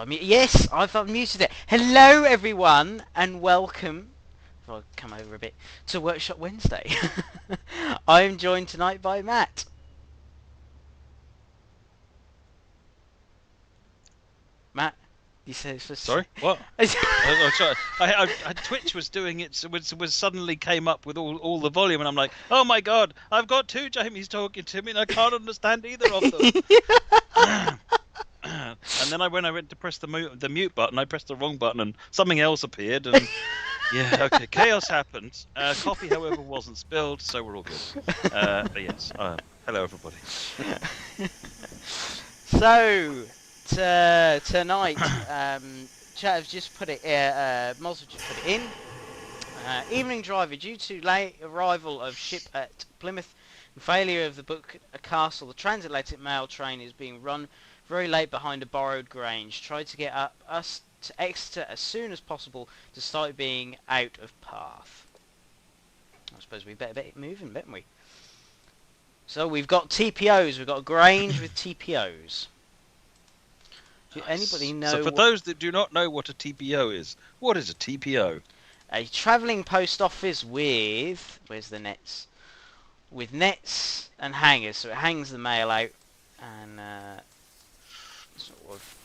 Yes, I've unmuted it. Hello, everyone, and welcome. If I come over a bit to Workshop Wednesday. I'm joined tonight by Matt. Matt, you said it's supposed Sorry, what? Sorry. Twitch was doing it. Was suddenly came up with all the volume, and I'm like, oh my god, I've got two Jamies talking to me, and I can't understand either of them. And then when I went to press the mute button, I pressed the wrong button, and something else appeared, and yeah, okay, chaos happened. Coffee, however, wasn't spilled, so we're all good. But yes, hello everybody. So, tonight, Chat have just put it. Moz have just put it in. Evening driver, due to late arrival of ship at Plymouth and failure of the book a castle, the transatlantic mail train is being run very late behind a borrowed Grange. Try to get us to Exeter as soon as possible to start being out of path. I suppose we better get moving, better we? So we've got TPOs. We've got Grange with TPOs. Do anybody know? So for those that do not know what a TPO is, what is a TPO? A travelling post office with... Where's the nets? With nets and hangers. So it hangs the mail out and sort of...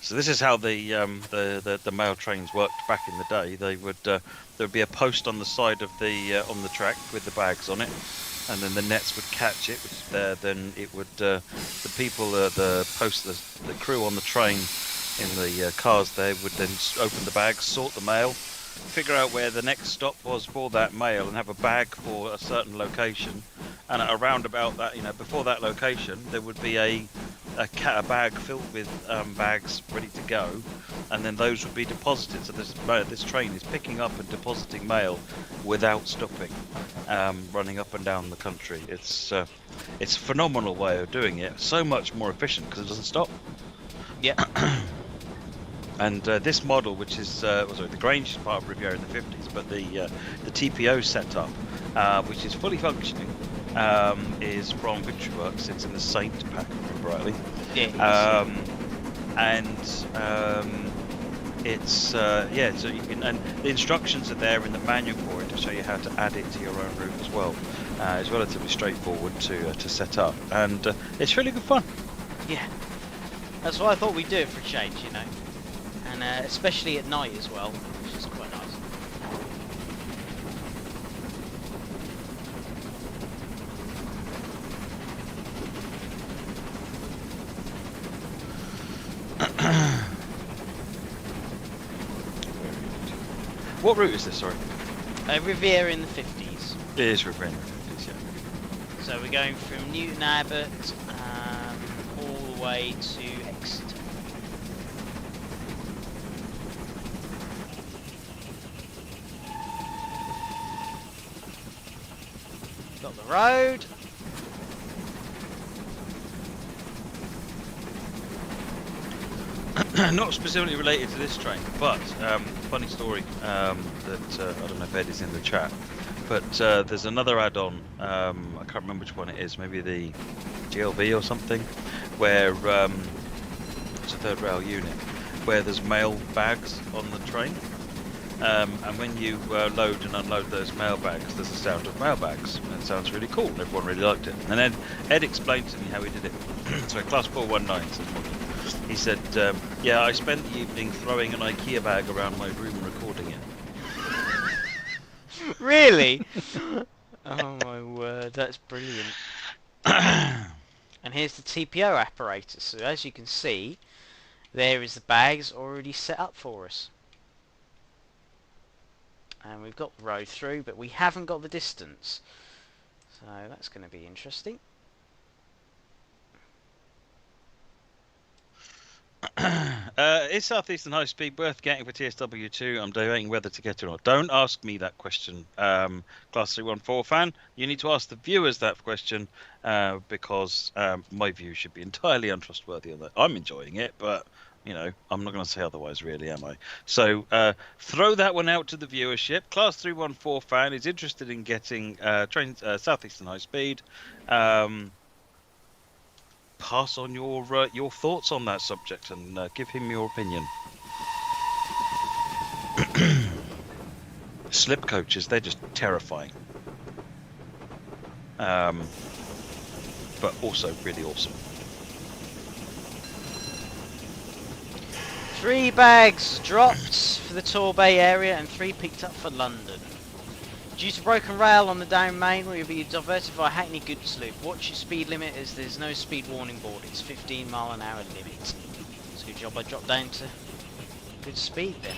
So this is how the mail trains worked back in the day. They would there would be a post on the side of the on the track with the bags on it, and then the nets would catch it. Which then it would the people the crew on the train in the cars there would then open the bags, sort the mail, figure out where the next stop was for that mail, and have a bag for a certain location. And around about that, before that location, there would be a bag filled with bags ready to go, and then those would be deposited. So this train is picking up and depositing mail without stopping, running up and down the country. It's a phenomenal way of doing it. So much more efficient because it doesn't stop. Yeah. And this model, which is the Grange is part of Riviera in the 50s, but the TPO setup, which is fully functioning, is from Victory Works. It's in the Saint pack, remember rightly. Yeah. It's so you can, and the instructions are there in the manual for it to show you how to add it to your own route as well. It's relatively straightforward to set up, and it's really good fun. Yeah. That's why I thought we'd do it for a change, and especially at night as well, which is quite nice. What route is this, sorry? Riviera in the 50s. It is Riviera in the 50s, yeah. So we're going from Newton Abbot all the way to Exeter. Got the road. Not specifically related to this train, but funny story that I don't know if Ed is in the chat, but there's another add-on, I can't remember which one it is, maybe the GLB or something, where it's a third rail unit, where there's mail bags on the train, and when you load and unload those mail bags, there's the sound of mail bags, and it sounds really cool, and everyone really liked it. And then Ed explained to me how he did it. So class 419 says model. He said, yeah, I spent the evening throwing an IKEA bag around my room recording it. Really? Oh my word, that's brilliant. And here's the TPO apparatus. So as you can see, there is the bags already set up for us. And we've got the road through, but we haven't got the distance. So that's going to be interesting. Is Southeastern High Speed worth getting for TSW2? I'm debating whether to get it or not. Don't ask me that question, Class 314 fan. You need to ask the viewers that question, because my view should be entirely untrustworthy on that. I'm enjoying it, but I'm not going to say otherwise, really, am I? So throw that one out to the viewership. Class 314 fan is interested in getting Southeastern High Speed. pass on your thoughts on that subject and give him your opinion. Slip coaches, they're just terrifying. But also really awesome. 3 bags dropped for the Torbay area and 3 picked up for London. Due to broken rail on the down main, we will be diverted via Hackney Goods Loop. Watch your speed limit as there's no speed warning board. It's 15-mile-an-hour limit. It's a good job I dropped down to good speed then.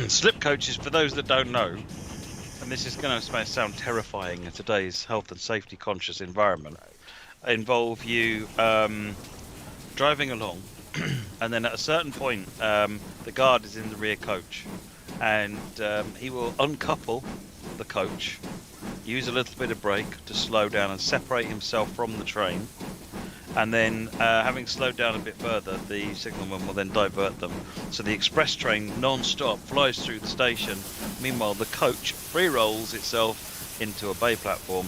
Slip coaches, for those that don't know, and this is going to sound terrifying in today's health and safety conscious environment, involve you driving along, and then at a certain point the guard is in the rear coach, and he will uncouple the coach, use a little bit of brake to slow down and separate himself from the train, and then having slowed down a bit further, the signalman will then divert them. So the express train non-stop flies through the station. Meanwhile, the coach free rolls itself into a bay platform,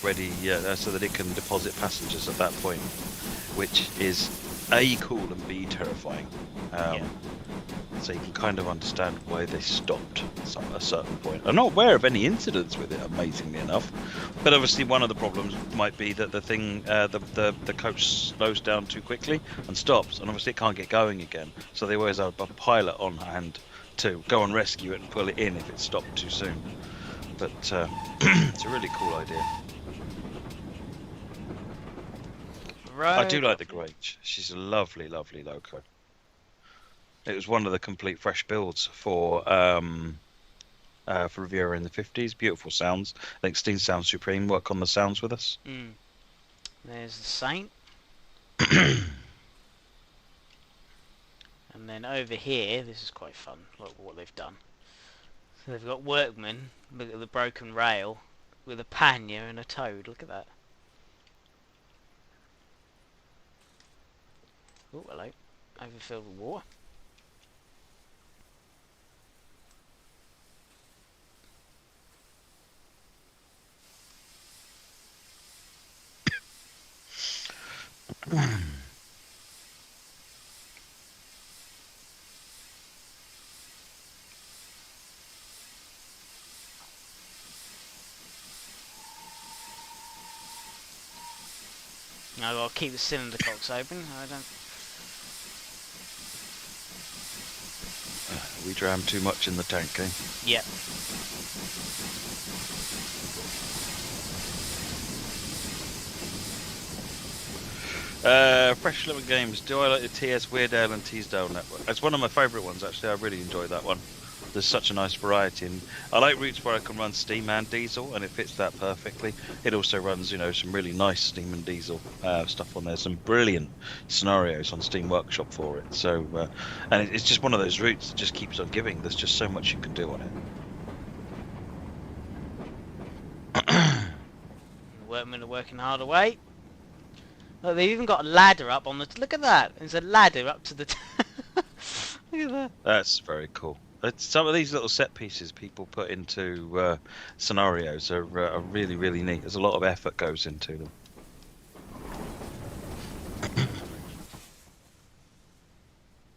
ready so that it can deposit passengers at that point, which is A, cool, and B, terrifying. So you can kind of understand why they stopped at a certain point. I'm not aware of any incidents with it, amazingly enough, but obviously one of the problems might be that the thing, the coach slows down too quickly and stops, and obviously it can't get going again. So they always have a pilot on hand to go and rescue it and pull it in if it's stopped too soon. But it's a really cool idea. Right. I do like the Grange. She's a lovely, lovely loco. It was one of the complete fresh builds for Riviera in the 50s. Beautiful sounds. I think Steam Sound Supreme work on the sounds with us. There's the Saint. And then over here, this is quite fun. Look what they've done. So they've got workmen. Look at the broken rail with a pannier and a toad. Look at that. Oh, hello. Overfilled with water. No, I'll keep the cylinder cocks open. I don't. We dram too much in the tank, eh? Yep. Fresh Lemon Games. Do I like the TS Weardale and Teesdale network? It's one of my favourite ones, actually. I really enjoy that one. There's such a nice variety, and I like routes where I can run steam and diesel, and it fits that perfectly. It also runs, some really nice steam and diesel stuff on there. Some brilliant scenarios on Steam Workshop for it. So, and it's just one of those routes that just keeps on giving. There's just so much you can do on it. The workmen are working hard away. Look, they've even got a ladder up on the. Look at that. There's a ladder up to the. Look at that. That's very cool. Some of these little set pieces people put into scenarios are really, really neat. There's a lot of effort goes into them.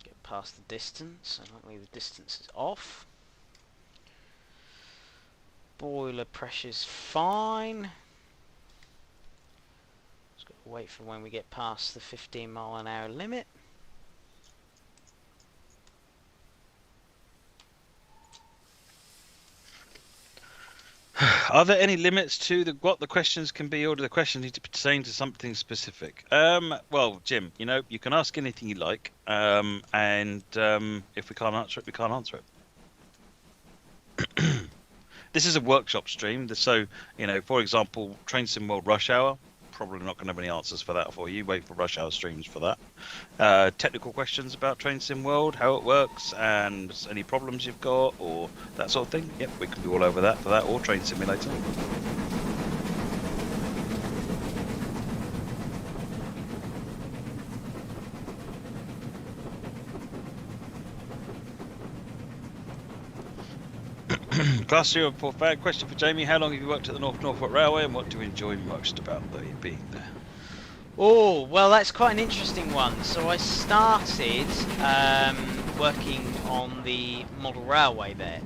Get past the distance. I don't leave the distance is off. Boiler pressure's fine. Just got to wait for when we get past the 15-mile-an-hour limit. Are there any limits to what the questions can be, or do the questions need to pertain to something specific? Well, Jim, you can ask anything you like, and if we can't answer it, we can't answer it. This is a workshop stream, so, for example, Train Sim World Rush Hour, probably not going to have any answers for that for you. Wait for Rush Hour streams for that. Technical questions about Train Sim World, how it works, and any problems you've got, or that sort of thing. Yep, we can be all over that for that, or Train Simulator. Class 3 report back. Question for Jamie: how long have you worked at the Norfolk Railway, and what do you enjoy most about being there? Oh, well, that's quite an interesting one. So I started working on the model railway there.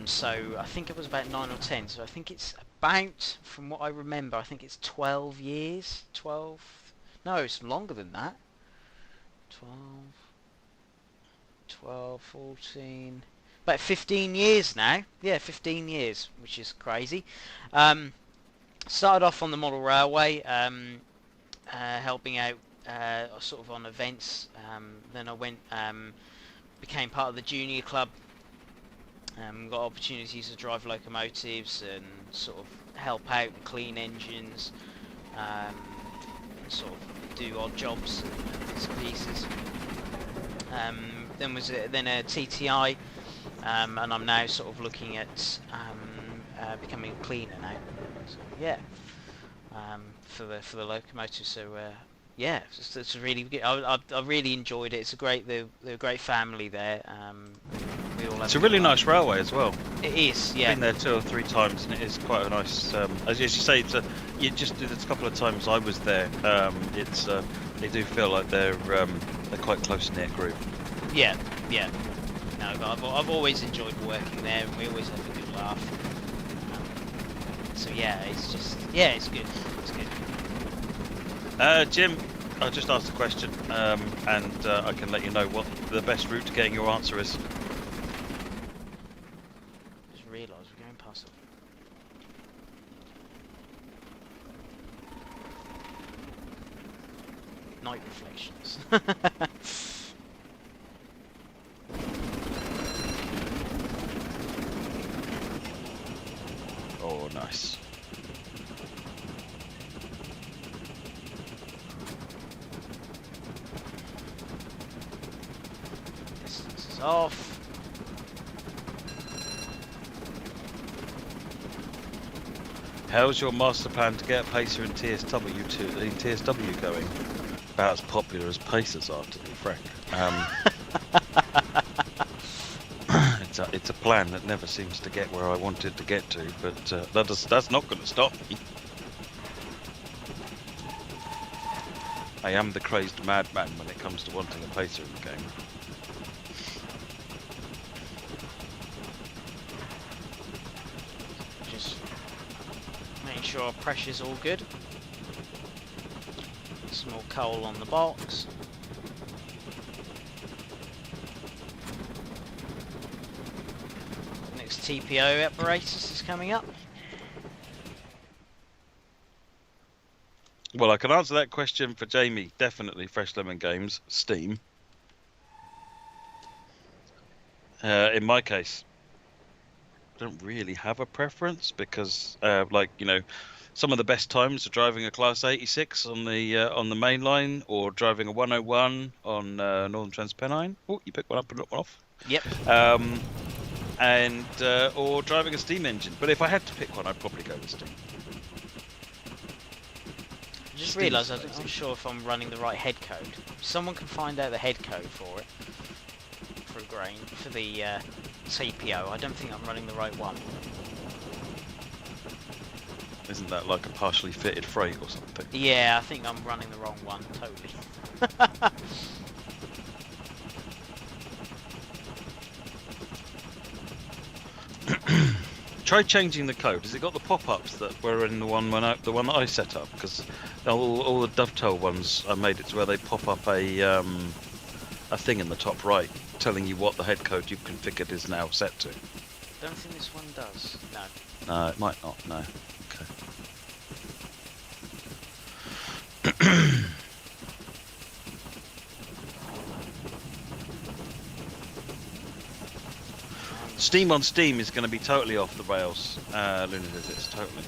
So I think it was about 9 or 10. So I think it's about, from what I remember, I think it's 12 years. 12? No, it's longer than that. 12, 14... About 15 years now. Yeah, 15 years, which is crazy. Started off on the model railway, helping out sort of on events. Then I went, became part of the junior club. Got opportunities to drive locomotives and sort of help out and clean engines, and sort of do odd jobs and bits and pieces. Then a TTI, and I'm now sort of looking at becoming a cleaner now. So, yeah, for the locomotive. So yeah, it's really good. I really enjoyed it. It's they're a great family there. We all have It's a really nice railway as well. It is, yeah. I've been there 2 or 3 times, and it is quite a nice. As you say, there's a couple of times I was there. They do feel like they're quite close knit group. Yeah, yeah. No, but I've always enjoyed working there, and we always have a good laugh. So yeah, it's good. It's good. Jim, I just asked a question, and I can let you know what the best route to getting your answer is. Just realised we're going past it. Night reflections. Oh, nice. Distance is off. How's your master plan to get a pacer in TSW going? About as popular as pacers are, to be frank. It's a plan that never seems to get where I wanted to get to, but that's not going to stop me. I am the crazed madman when it comes to wanting a pacer in the game. Just making sure our pressure's all good. Some more coal on the box. Next TPO apparatus is coming up. Well, I can answer that question for Jamie. Definitely Fresh Lemon Games, Steam. In my case, I don't really have a preference because, some of the best times are driving a Class 86 on the main line, or driving a 101 on Northern Transpennine. Oh, you pick one up and knock one off. Yep. Or driving a steam engine. But if I had to pick one, I'd probably go with steam. I just realised I'm not sure if I'm running the right head code. If someone can find out the head code for it, for the TPO. I don't think I'm running the right one. Isn't that like a partially fitted freight or something? Yeah, I think I'm running the wrong one, totally. Try changing the code. Has it got the pop-ups that were in the one that I set up? Because all the dovetail ones, I made it to where they pop up a thing in the top right telling you what the head code you've configured is now set to. Don't think this one does. No. No, it might not. No. Okay. Steam on Steam is going to be totally off the rails, Lunar Visits, totally.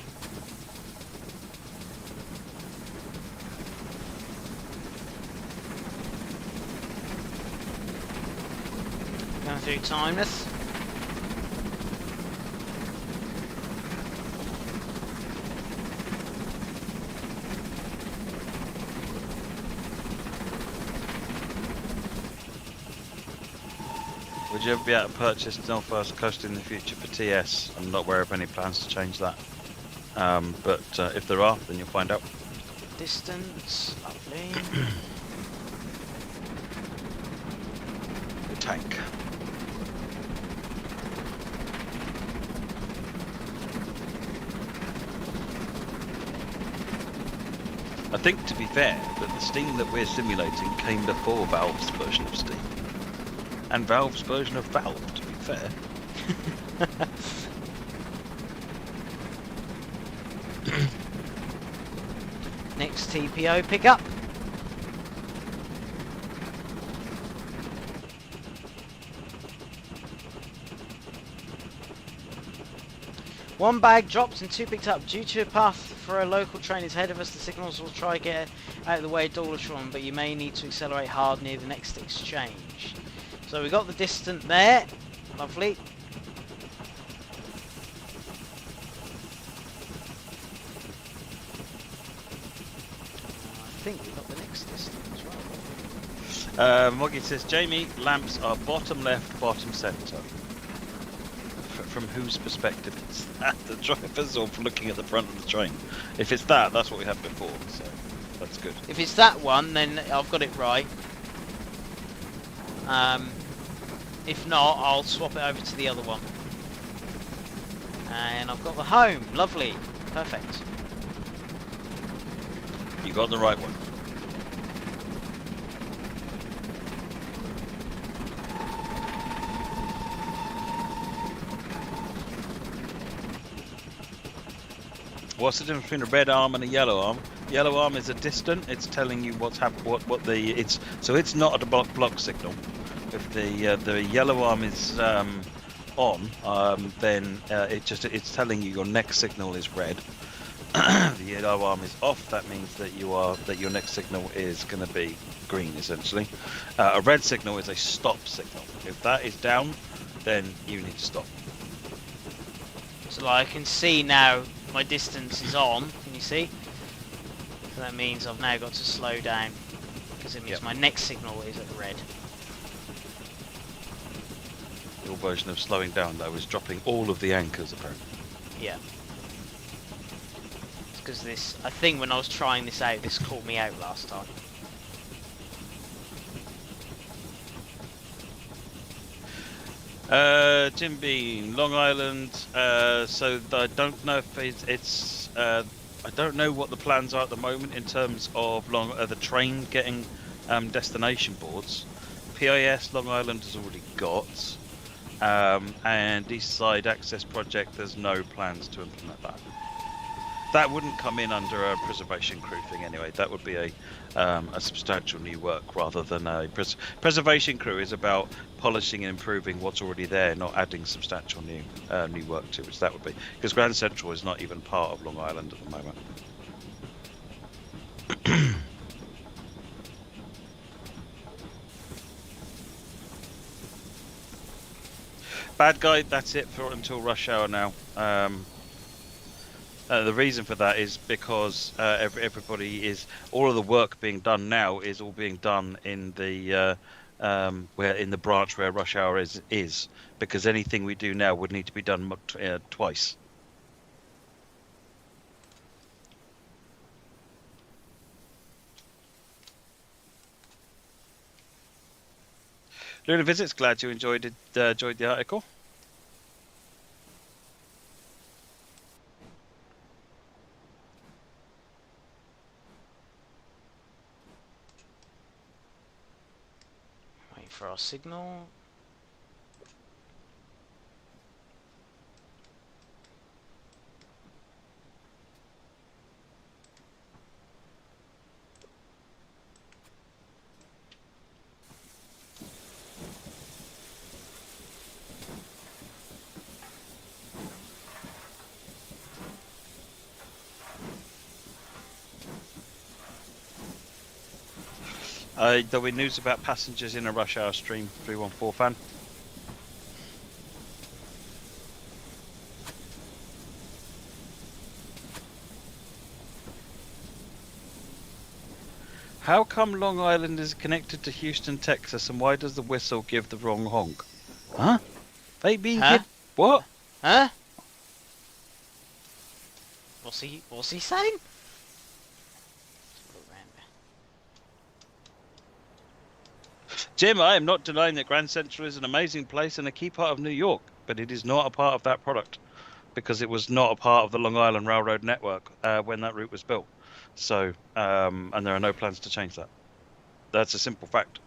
Going through Timeless. Would Would you ever be able to purchase Northwest Coast in the future for TS? I'm not aware of any plans to change that. But if there are, then you'll find out. Distance, lovely. The tank. I think, to be fair, that the steam that we're simulating came before Valve's version of steam. And Valve's version of Valve, to be fair. Next TPO pickup. One bag dropped and 2 picked up. Due to a path for a local train is ahead of us, the signals will try to get out of the way Dawlatron, but you may need to accelerate hard near the next exchange. So we got the distant there. Lovely. I think we got the next distant as well. Moggy says, Jamie, lamps are bottom left, bottom centre. From whose perspective is that? The driver's, or from looking at the front of the train? If it's that, that's what we had before, so that's good. If it's that one, then I've got it right. If not, I'll swap it over to the other one. And I've got the home. Lovely. Perfect. You got the right one. What's the difference between a red arm and a yellow arm? Yellow arm is a distant. It's telling you what's happened. So it's not a block signal. If the yellow arm is on, then it's telling you your next signal is red. The yellow arm is off. That means that your next signal is going to be green, essentially. A red signal is a stop signal. If that is down, then you need to stop. So like I can see now my distance is on. Can you see? So that means I've now got to slow down because it means my next signal is at red. Your version of slowing down, though, is dropping all of the anchors, apparently. Yeah. It's because this, I think when I was trying this out, this caught me out last time. Jim Bean, Long Island. So I don't know if it's I don't know what the plans are at the moment in terms of the train getting destination boards. PIS Long Island has already got, and East Side Access Project, there's no plans to implement that. That wouldn't come in under a preservation crew thing anyway. That would be a substantial new work rather than a preservation crew is about polishing and improving what's already there, not adding substantial new work to it. So that would be, because Grand Central is not even part of Long Island at the moment. Bad guy, that's it for until rush hour now. The reason for that is because everybody is, all of the work being done now is all being done in the where in the branch where rush hour is, because anything we do now would need to be done twice. Lunar Visits, glad you enjoyed the article. Wait for our signal. There'll be news about passengers in a rush hour stream, 314 fan. How come Long Island is connected to Houston, Texas, and why does the whistle give the wrong honk? Huh? Fake bean Huh? kid? What? Huh? What's he saying? Jim, I am not denying that Grand Central is an amazing place and a key part of New York, but it is not a part of that product because it was not a part of the Long Island Railroad network when that route was built. So, and there are no plans to change that. That's a simple fact.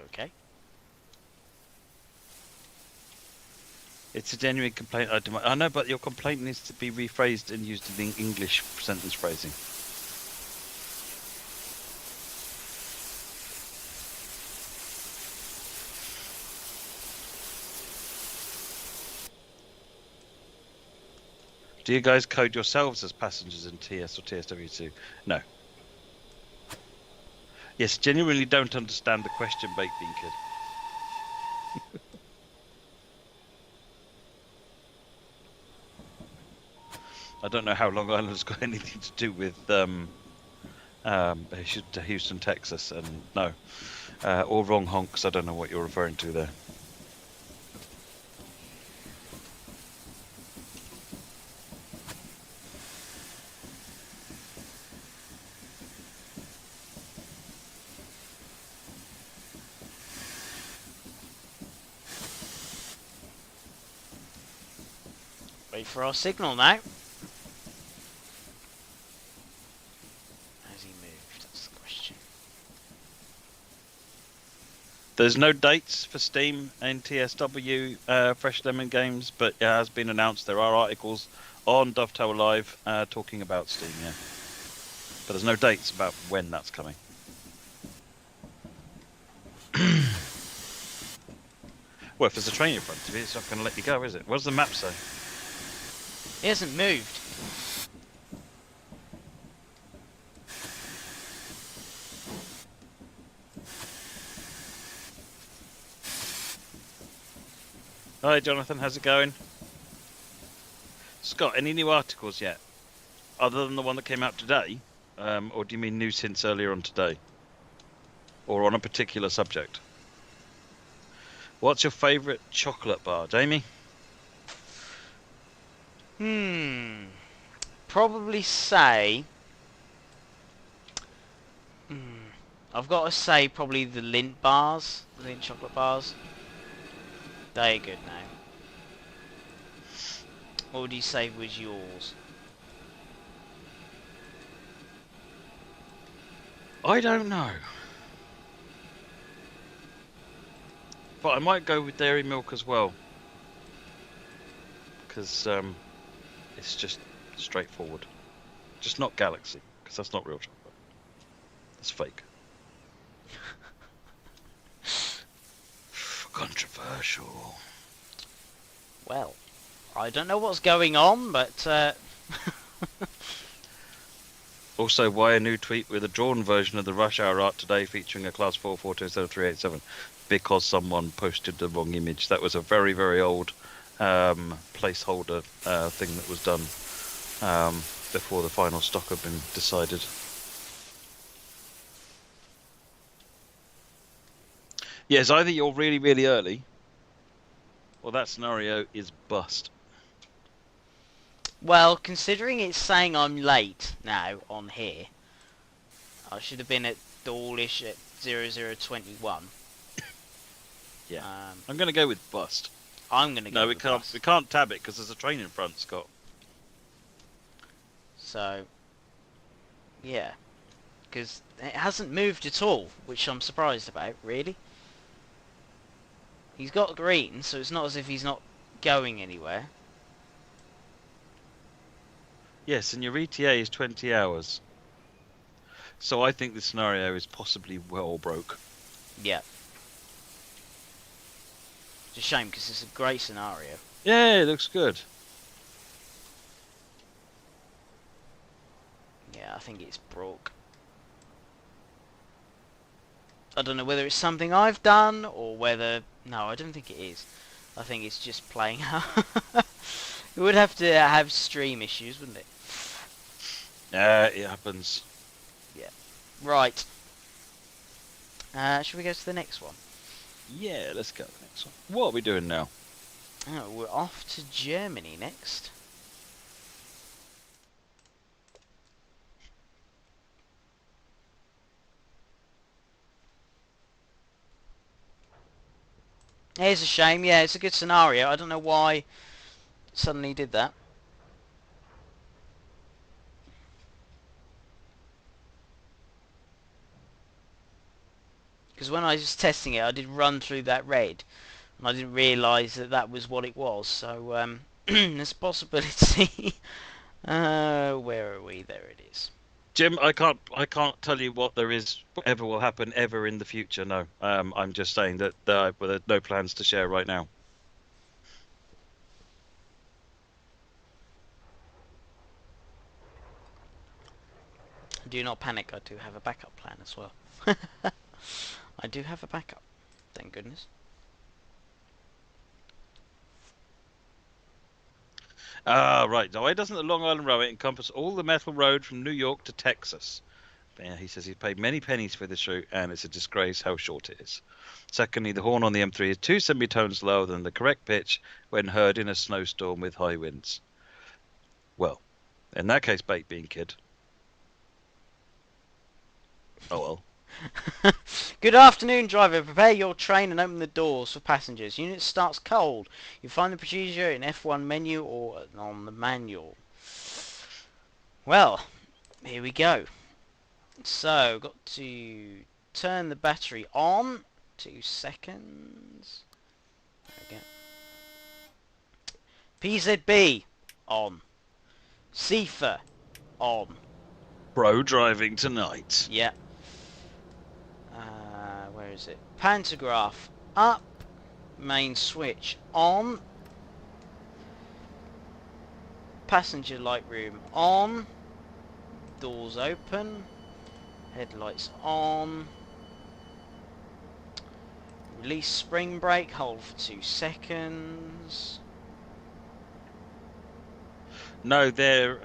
Okay. It's a genuine complaint. I know, but your complaint needs to be rephrased and used in English sentence phrasing. Do you guys code yourselves as passengers in TS or TSW2? No. Yes, genuinely don't understand the question, Baked Bean Kid. I don't know how Long Island's got anything to do with Houston, Texas, and no. Or wrong honks, I don't know what you're referring to there. Wait for our signal now. Has he moved? That's the question. There's no dates for Steam and TSW Fresh Lemon games, but it has been announced there are articles on Dovetail Live talking about Steam, yeah. But there's no dates about when that's coming. Well, if there's a train in front of you, it's not going to let you go, is it? What does the map say? He hasn't moved. Hi, Jonathan. How's it going? Scott, any new articles yet? Other than the one that came out today? Or do you mean new since earlier on today? Or on a particular subject? What's your favourite chocolate bar, Jamie? Probably say... I've got to say probably the Lindt bars. The Lindt chocolate bars. They're good now. What would you say was yours? I don't know. But I might go with dairy milk as well. Because it's just straightforward. Just not Galaxy, because that's not real chocolate. That's fake. Controversial. Well, I don't know what's going on, but... Also, why a new tweet with a drawn version of the Rush Hour art today featuring a Class 4 photo instead of 387? Because someone posted the wrong image. That was a very, very old placeholder thing that was done before the final stock had been decided. Yes, either you're really, really early, or that scenario is bust. Well, considering it's saying I'm late now on here, I should have been at Dawlish at 0021. Yeah, I'm going to go with bust. I'm going to go No, with bust. we can't tab it because there's a train in front, Scott. So, yeah, because it hasn't moved at all, which I'm surprised about, really. He's got green, so it's not as if he's not going anywhere. Yes, and your ETA is 20 hours. So I think this scenario is possibly well broke. Yeah. It's a shame, because it's a great scenario. Yeah, it looks good. Yeah, I think it's broke. I don't know whether it's something I've done, or whether... No, I don't think it is. I think it's just playing out. It would have to have stream issues, wouldn't it? Yeah, it happens. Yeah. Right. Should we go to the next one? Yeah, let's go to the next one. What are we doing now? Oh, we're off to Germany next. It's a shame. Yeah, it's a good scenario. I don't know why suddenly did that. Because when I was testing it, I did run through that red, and I didn't realise that that was what it was. So there's a possibility. Where are we? There it is. Jim, I can't tell you what there is ever will happen ever in the future. No, I'm just saying that there are no plans to share right now. Do not panic. I do have a backup plan as well. I do have a backup. Thank goodness. Ah, right. Now, why doesn't the Long Island Railway encompass all the metal road from New York to Texas? Yeah, he says he's paid many pennies for this route, and it's a disgrace how short it is. Secondly, the horn on the M3 is 2 semitones lower than the correct pitch when heard in a snowstorm with high winds. Well, in that case, baked bean kid. Oh well. Good afternoon, driver. Prepare your train and open the doors for passengers. Unit starts cold. You find the procedure in F1 menu or on the manual. Well, here we go. So, got to turn the battery on. 2 seconds. There we go. PZB on. CIFA on. Pro driving tonight. Yeah. Where is it? Pantograph up. Main switch on. Passenger light room on. Doors open. Headlights on. Release spring brake. Hold for 2 seconds. No, they're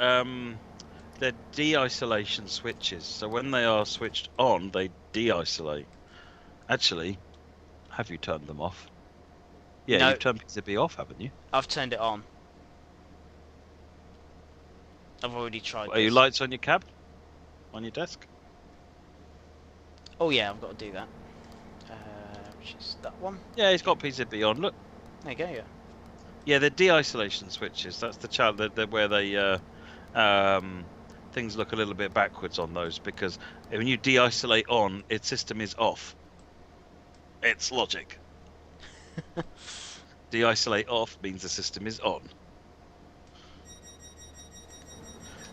de-isolation switches. So when they are switched on, they de-isolate. Actually, have you turned them off? Yeah, No, you've turned PCB off, haven't you? I've turned it on. I've already tried Are your this. lights on your cab? On your desk? Oh yeah, I've got to do that. Which is that one. Yeah, it's got PCB on. Look. There you go, yeah. Yeah, they're de-isolation switches. That's the child that where they things look a little bit backwards on those, because when you de-isolate on, its system is off. It's logic. De-isolate off means the system is on.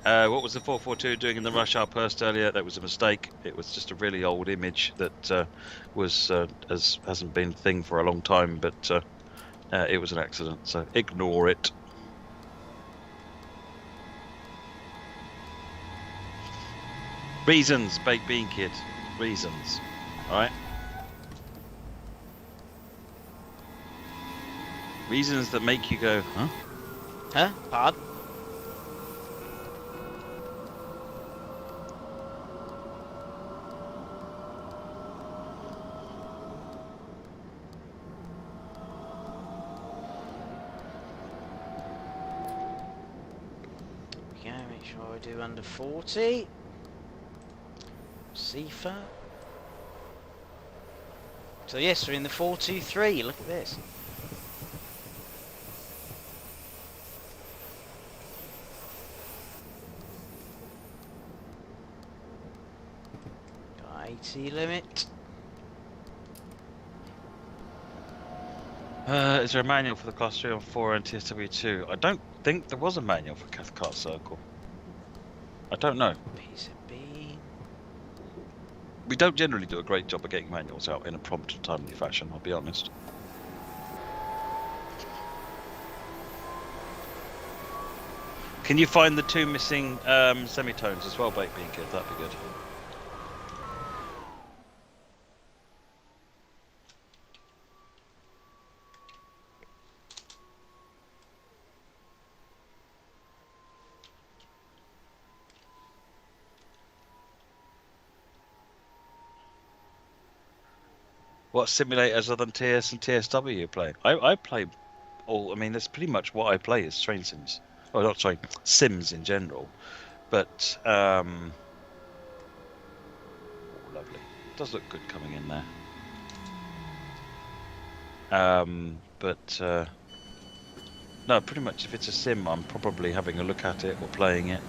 What was the 442 doing in the rush hour burst earlier? That was a mistake. It was just a really old image that hasn't been a thing for a long time, but it was an accident, so ignore it. Reasons, baked bean kid. Reasons. Alright? Reasons that make you go, huh? Huh? Pardon? Okay, make sure I do under 40. CIFA. So yes, we're in the 423. Look at this. Got 80 limit. Is there a manual for the Class 3 and 4 and TSW2? I don't think there was a manual for Cathcart Circle. I don't know. Piece of B. We don't generally do a great job of getting manuals out in a prompt and timely fashion, I'll be honest. Can you find the 2 missing semitones as well, baked bean kid? That'd be good. What simulators other than TS and TSW you play? I play all. I mean, that's pretty much what I play is train sims. Oh, not sorry, sims in general. But oh, lovely. Does look good coming in there. But no, pretty much if it's a sim, I'm probably having a look at it or playing it.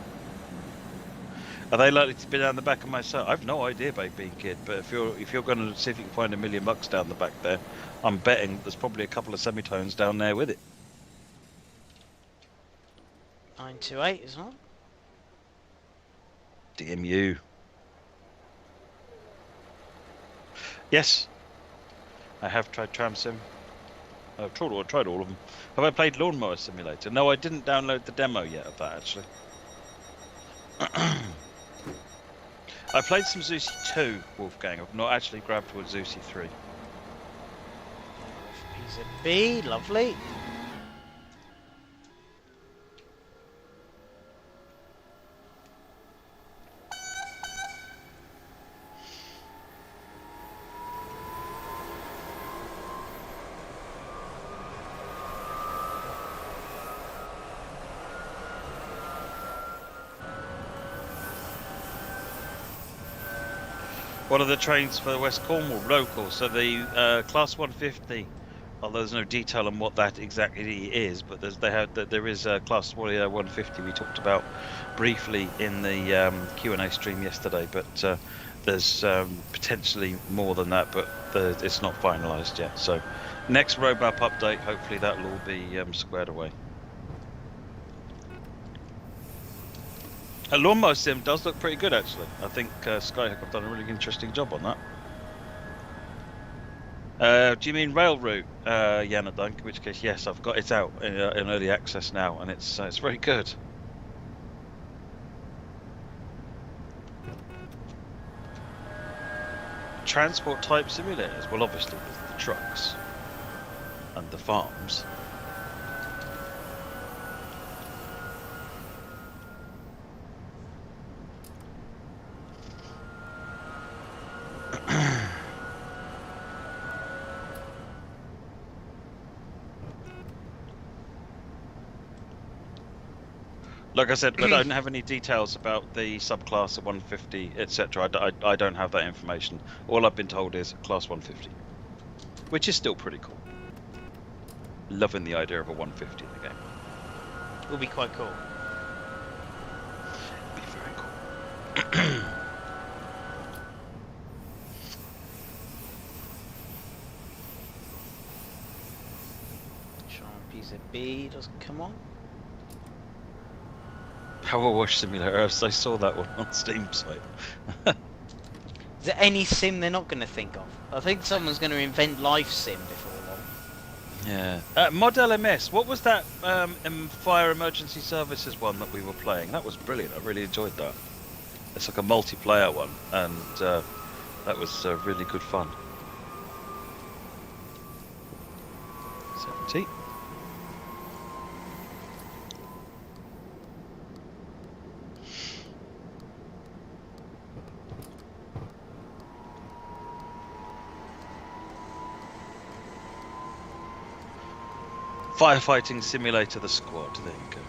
Are they likely to be down the back of my site? I've no idea, babe, being kid. But if you're going to see if you can find $1 million down the back there, I'm betting there's probably a couple of semitones down there with it. 928 as well. DMU. Yes, I have tried Tram Sim. I've tried all of them. Have I played Lawnmower Simulator? No, I didn't download the demo yet of that, actually. I played some Zusi 2, Wolfgang. I've not actually grabbed with Zusi 3. Piece of B, lovely. What are the trains for West Cornwall local? So the Class 150, although there's no detail on what that exactly is, but there is a Class 150 we talked about briefly in the Q&A stream yesterday, but there's potentially more than that, but it's not finalised yet. So next roadmap update, hopefully that'll all be squared away. A Lawnmower Sim does look pretty good, actually. I think Skyhook have done a really interesting job on that. Do you mean rail route, Yana Dunk? In which case, yes, I've got it out in early access now, and it's very good. Transport type simulators. Well, obviously there's the trucks and the farms. Like I said, I don't have any details about the subclass of 150, etc. I don't have that information. All I've been told is Class 150, which is still pretty cool. Loving the idea of a 150 in the game. Will be quite cool. Be very cool. Sean piece of B doesn't come on. Power Wash Simulator. I saw that one on Steam site. Is there any sim they're not going to think of? I think someone's going to invent Life Sim before long. Yeah. Mod LMS. What was that Fire Emergency Services one that we were playing? That was brilliant. I really enjoyed that. It's like a multiplayer one, and that was really good fun. 70. Firefighting Simulator: The Squad. There you go.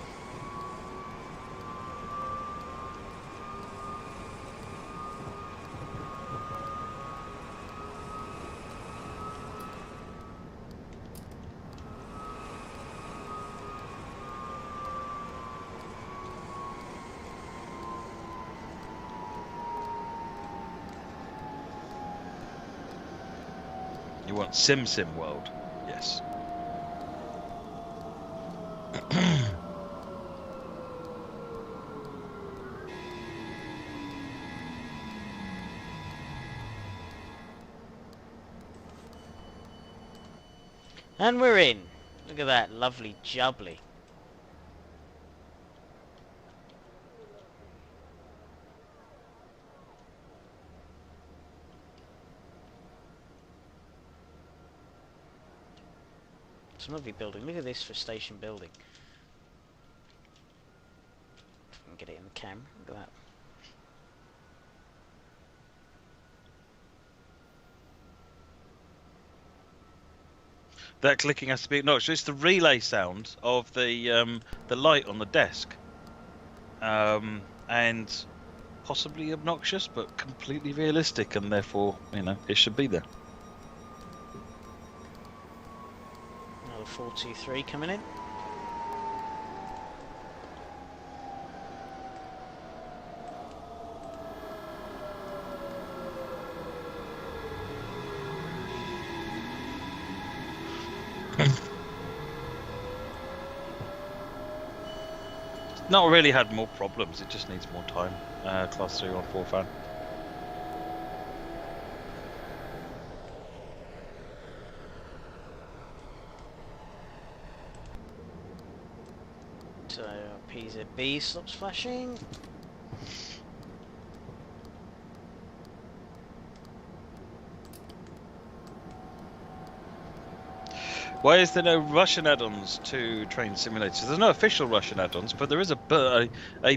You want Sim World? Yes. And we're in. Look at that lovely jubbly. It's a lovely building. Look at this for station building. If I can get it in the camera. Look at that. That clicking has to be obnoxious. It's the relay sound of the light on the desk, and possibly obnoxious, but completely realistic, and therefore, it should be there. Another 423 coming in. Not really had more problems. It just needs more time. Class 3 on 4 fan. So PZB stops flashing. Why is there no Russian add-ons to Train Simulators? There's no official Russian add-ons, but there is a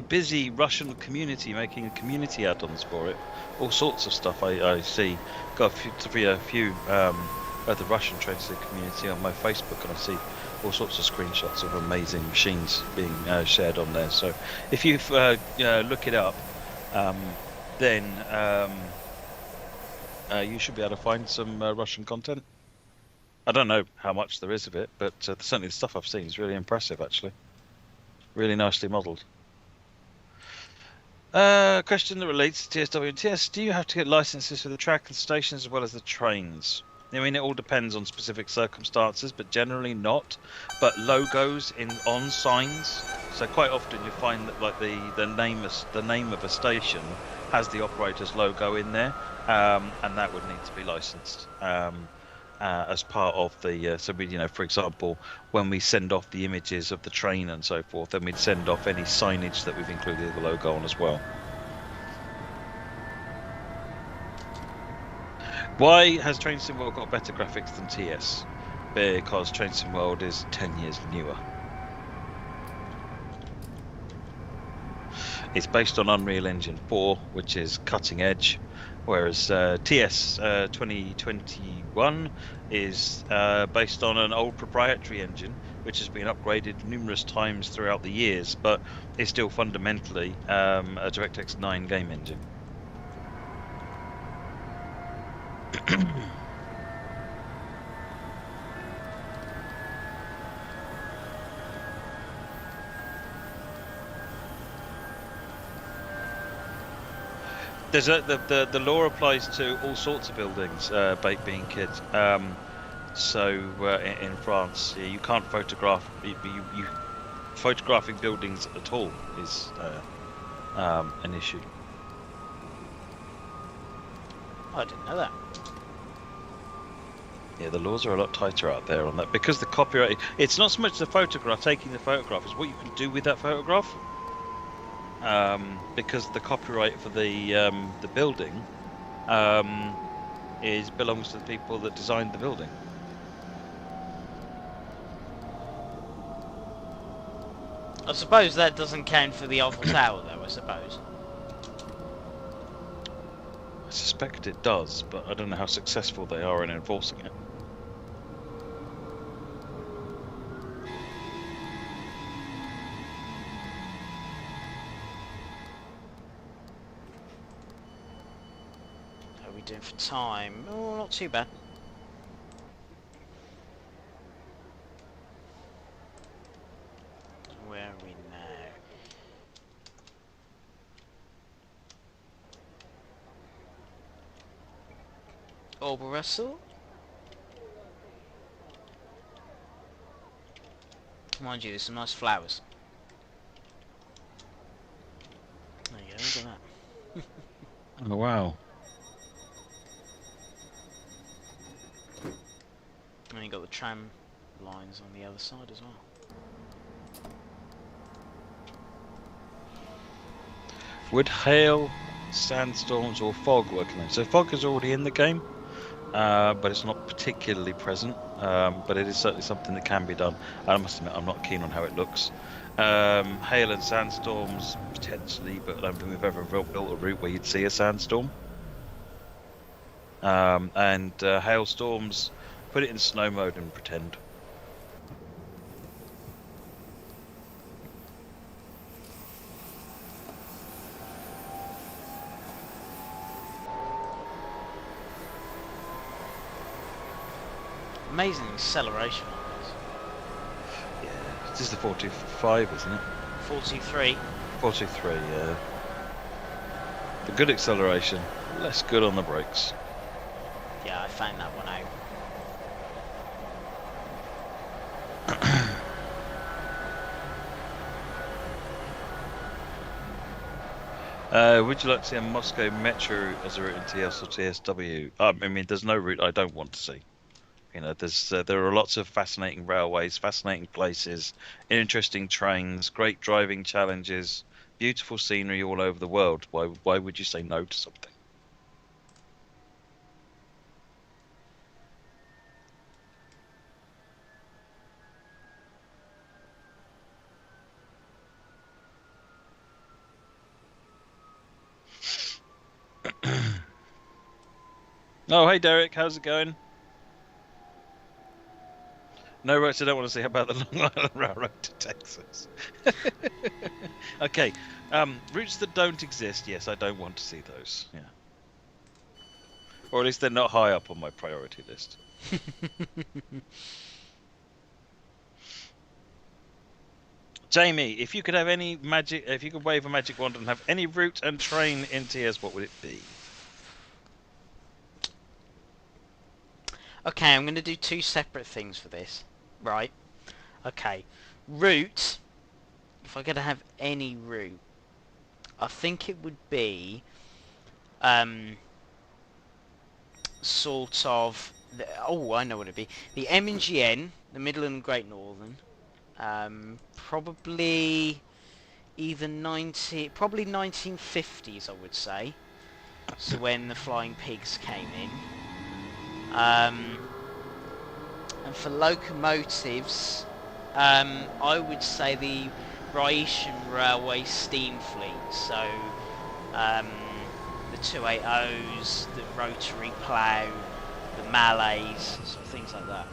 busy Russian community making community add-ons for it. All sorts of stuff I see. Got a few of the Russian Train Sim community on my Facebook, and I see all sorts of screenshots of amazing machines being shared on there. So if you look it up, then you should be able to find some Russian content. I don't know how much there is of it, but certainly the stuff I've seen is really impressive, actually. Really nicely modelled. Question that relates to TSW and TS. Do you have to get licenses for the track and stations as well as the trains? I mean, it all depends on specific circumstances, but generally not. But logos on signs. So quite often you find that like the name of a station has the operator's logo in there, and that would need to be licensed. As part of the so we, for example, when we send off the images of the train and so forth, then we'd send off any signage that we've included the logo on as well. Why has Train Sim World got better graphics than TS? Because Train Sim World is 10 years newer. It's based on Unreal Engine 4, which is cutting edge, whereas TS 2021 is based on an old proprietary engine, which has been upgraded numerous times throughout the years, but is still fundamentally a DirectX 9 game engine. There's the law applies to all sorts of buildings, Baked Bean Kid. So in France, you can't photograph. You photographing buildings at all is an issue. I didn't know that. Yeah, the laws are a lot tighter out there on that because the copyright. It's not so much the photograph, taking the photograph, it's what you can do with that photograph. Because the copyright for the building belongs to the people that designed the building. I suppose that doesn't count for the Eiffel Tower, though. I suppose. I suspect it does, but I don't know how successful they are in enforcing it. How are we doing for time? Oh, not too bad. Where are we now? Orbital Russell. Mind you, there's some nice flowers. There you go, look at that. Oh wow! And you got the tram lines on the other side as well. Would hail, sandstorms, or fog work in them? So fog is already in the game, but it's not particularly present. But it is certainly something that can be done. I must admit, I'm not keen on how it looks. Hail and sandstorms potentially, but I don't think we've ever built a route where you'd see a sandstorm. And hailstorms, Put it in snow mode and pretend. Amazing acceleration on this. Yeah, this is the 45, isn't it? 43. 43, yeah. The good acceleration, less good on the brakes. Yeah, I found that one out. Would you like to see a Moscow Metro route as a route in TS or TSW? I mean, there's no route I don't want to see. You know, there are lots of fascinating railways, fascinating places, interesting trains, great driving challenges, beautiful scenery all over the world. Why would you say no to something? Oh, hey Derek, how's it going? No routes I don't want to see. How about the Long Island Railroad to Texas? Okay, routes that don't exist, yes, I don't want to see those. Yeah, or at least they're not high up on my priority list. Jamie, if you could have any magic, if you could wave a magic wand and have any route and train in TS, what would it be? Okay, I'm going to do two separate things for this. Right. Okay. Route. If I could have any route, I think it would be sort of I know what it'd be. The M&GN, the Midland Great Northern. Probably either 1950s, I would say. So when the Flying Pigs came in. And for locomotives, I would say the Brighton Railway steam fleet. So the 280s, the rotary plough, the Malays, sort of things like that.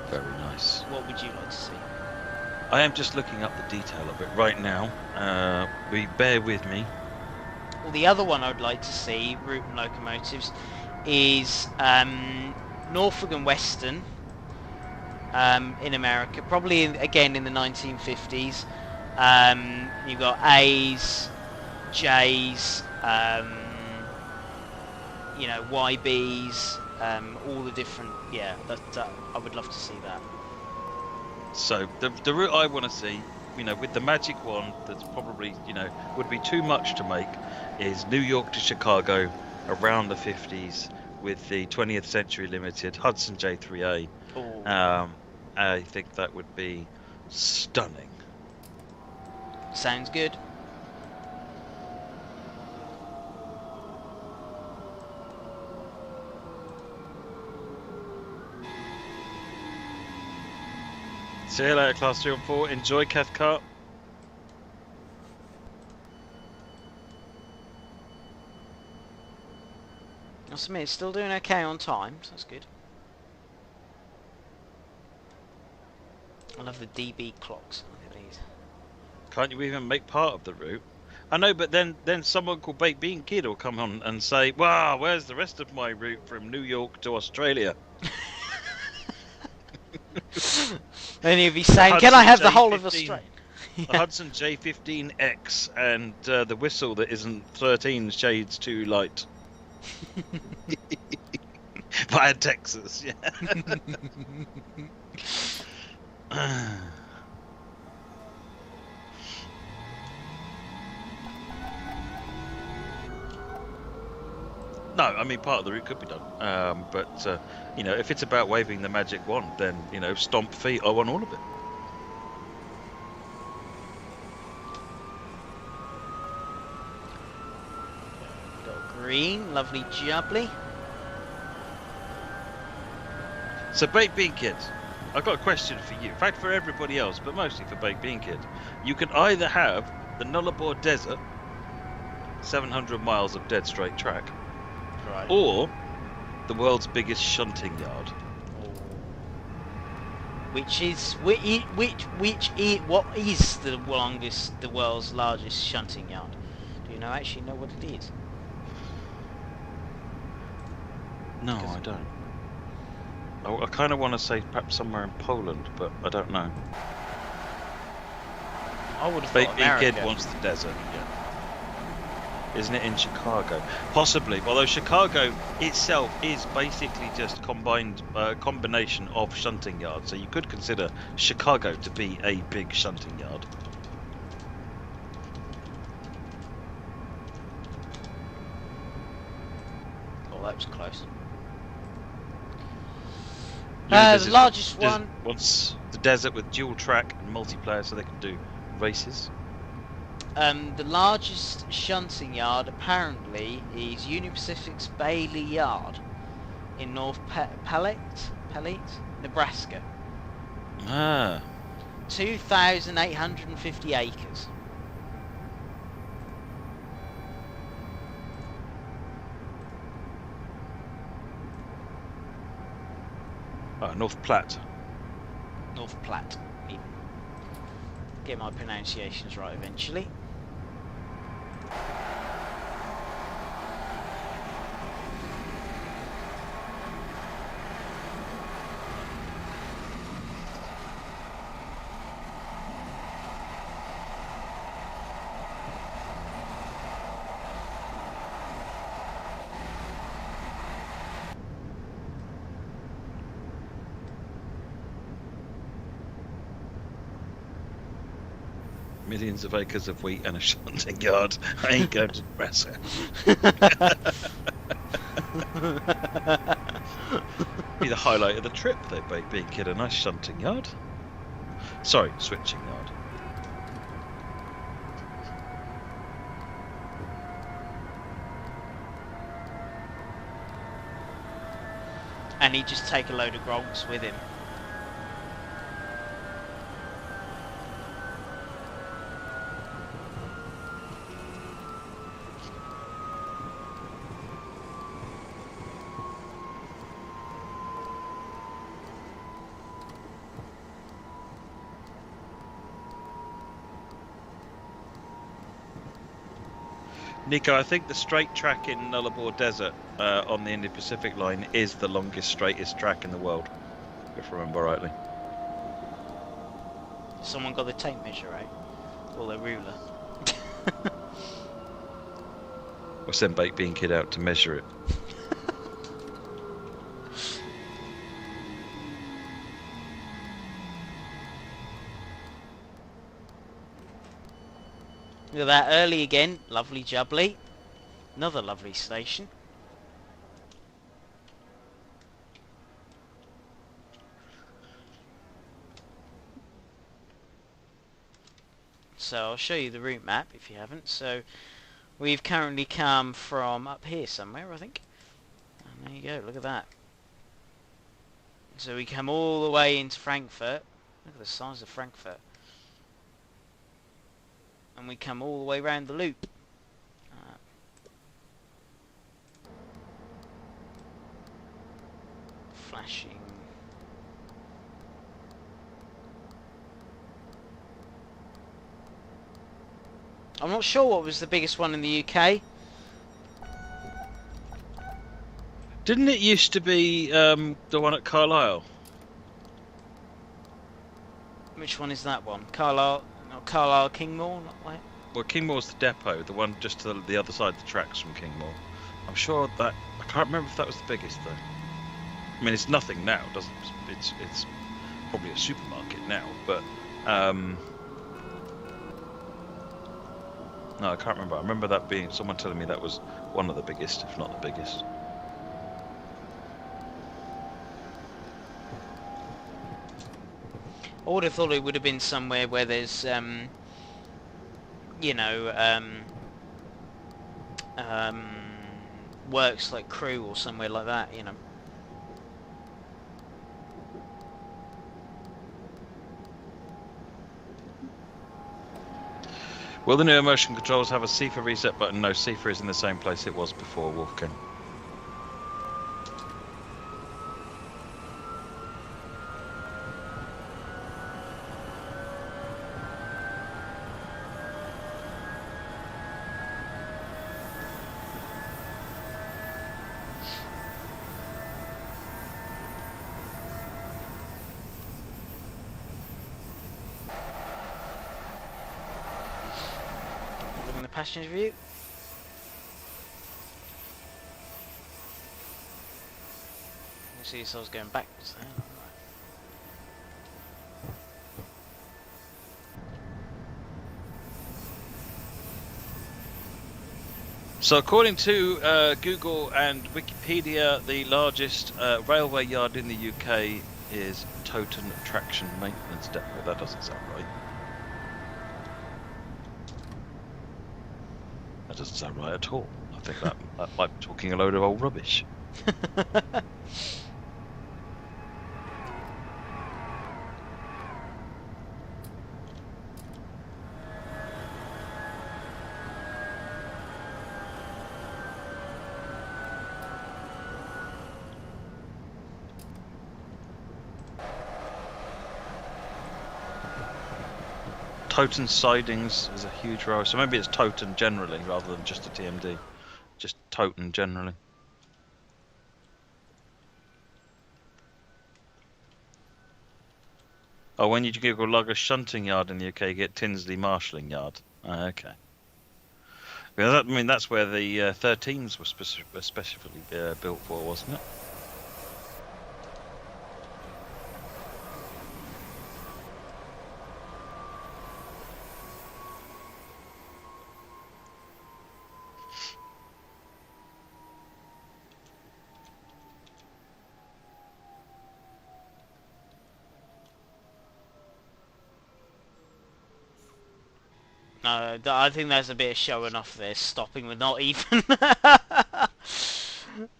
Very nice. What would you like to see? I am just looking up the detail of it right now. Bear with me. Well, the other one I'd like to see, route and locomotives, is Norfolk and Western in America, probably again in the 1950s. You've got A's, J's, you know, YBs, all the different. Yeah, that I would love to see that. So the route I want to see, you know, with the magic wand, that's probably, you know, would be too much to make, is New York to Chicago around the 50s with the 20th Century Limited Hudson J3A. I think that would be stunning. Sounds good. See you later, Class 3 and 4. Enjoy Cathcart. I must admit, it's still doing okay on time, so that's good. I love the DB clocks. Look at these. Can't you even make part of the route? I know, but then someone called Baked Bean Kid will come on and say, "Wow, where's the rest of my route from New York to Australia?" Then he'll be saying, "Can I have the whole of Australia?" The Hudson J15X and the whistle that isn't 13 shades too light. Via Texas, yeah. No, I mean, part of the route could be done, but you know, if it's about waving the magic wand, then, you know, stomp feet, I want all of it. Got green, lovely jubbly. So, Baked Bean Kid, I've got a question for you. In fact, for everybody else, but mostly for Baked Bean Kid. You can either have the Nullarbor Desert, 700 miles of dead straight track, Right. or The world's biggest shunting yard. What is the world's largest shunting yard? Do you actually know what it is? No, I don't. I kind of want to say perhaps somewhere in Poland, but I don't know. I would have thought Being America. Kid wants the desert, yeah. Isn't it in Chicago? Possibly, although Chicago itself is basically just combination of shunting yards, so you could consider Chicago to be a big shunting yard. Oh, that was close. The largest one. Wants the desert with dual track and multiplayer, so they can do races. The largest shunting yard apparently is Union Pacific's Bailey Yard in North Palette, Nebraska. 2,850 acres. North Platte. North Platte. Get my pronunciations right eventually. Millions of acres of wheat and a shunting yard. I ain't going to press it. Be the highlight of the trip, though, being Kid, a nice shunting yard. Sorry, switching yard. And he'd just take a load of grogs with him. Nico, I think the straight track in Nullarbor Desert on the Indian Pacific line is the longest, straightest track in the world, if I remember rightly. Someone got the tape measure out? Or the ruler? Or send being Kid out to measure it. Look at that, early again, lovely jubbly. Another lovely station. So I'll show you the route map if you haven't. So we've currently come from up here somewhere, I think. And there you go, look at that. So we come all the way into Frankfurt. Look at the size of Frankfurt. And we come all the way around the loop. Flashing. I'm not sure what was the biggest one in the UK. Didn't it used to be the one at Carlisle? Which one is that one? Carlisle Kingmore? Not like... Well, Kingmore's the depot, the one just to the other side of the tracks from Kingmore. I'm sure that... I can't remember if that was the biggest, though. I mean, it's nothing now, doesn't it? It's probably a supermarket now, but... No, I can't remember. I remember that being... someone telling me that was one of the biggest, if not the biggest. I would have thought it would have been somewhere where there's, you know, works like Crew or somewhere like that, you know. Will the new motion controls have a CIFA reset button? No, CIFA is in the same place it was before, Wolfgang. passenger view. You see yourselves going backwards there. So according to Google and Wikipedia, the largest railway yard in the UK is Toton Traction Maintenance Depot. That doesn't sound right. That doesn't sound right at all. I think that might be talking a load of old rubbish. Toton Sidings is a huge row, so maybe it's Toton generally rather than just a TMD. Just Toton generally. Oh, when you Google Lugger Shunting Yard in the UK, you get Tinsley Marshalling Yard. Okay. I mean, that's where the 13s were specifically built for, wasn't it? No, I think there's a bit of showing off there, stopping with not even.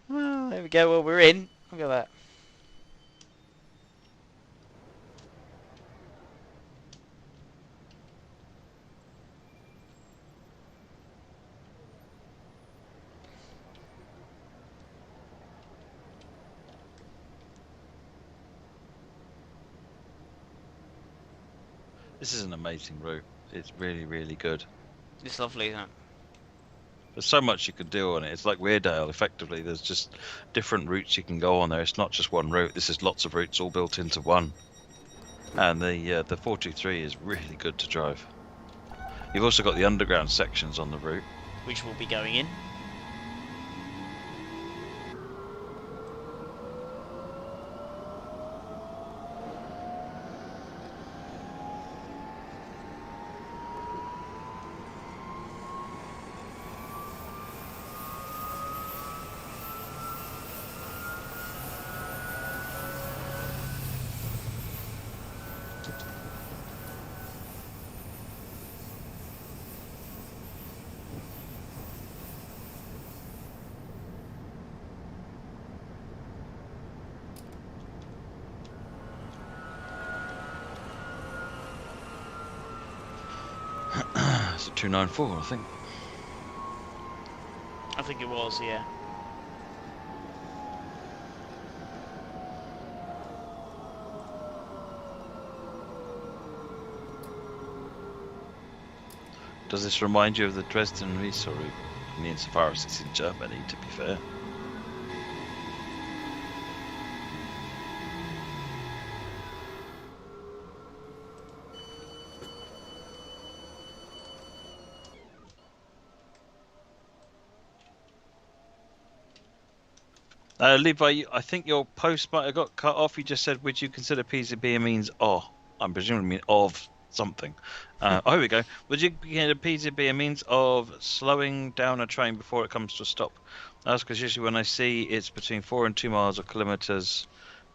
Oh, there we go, well we're in. Look at that. This is an amazing route. It's really, really good. It's lovely, isn't it? There's so much you can do on it. It's like Weardale, effectively. There's just different routes you can go on there. It's not just one route. This is lots of routes all built into one. And the 423 is really good to drive. You've also got the underground sections on the route, Which will be going in. It's a 294, I think. I think it was, yeah. Does this remind you of the Dresden-Riesa route? I mean, insofar as it's in Germany, to be fair. Levi, I think your post might have got cut off. You just said, would you consider PCB a means I'm presuming mean of something. Oh, here we go. Would you consider PCB a means of slowing down a train before it comes to a stop? That's because usually when I see it's between 4 and 2 miles or kilometres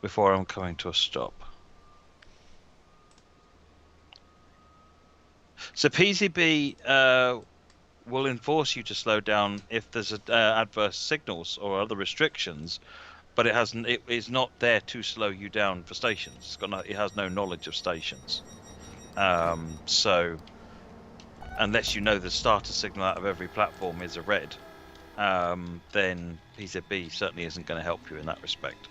before I'm coming to a stop. So PCB will enforce you to slow down if there's adverse signals or other restrictions, but it is not there to slow you down for stations. It has no knowledge of stations. So unless you know the starter signal out of every platform is a red, then PCB certainly isn't going to help you in that respect.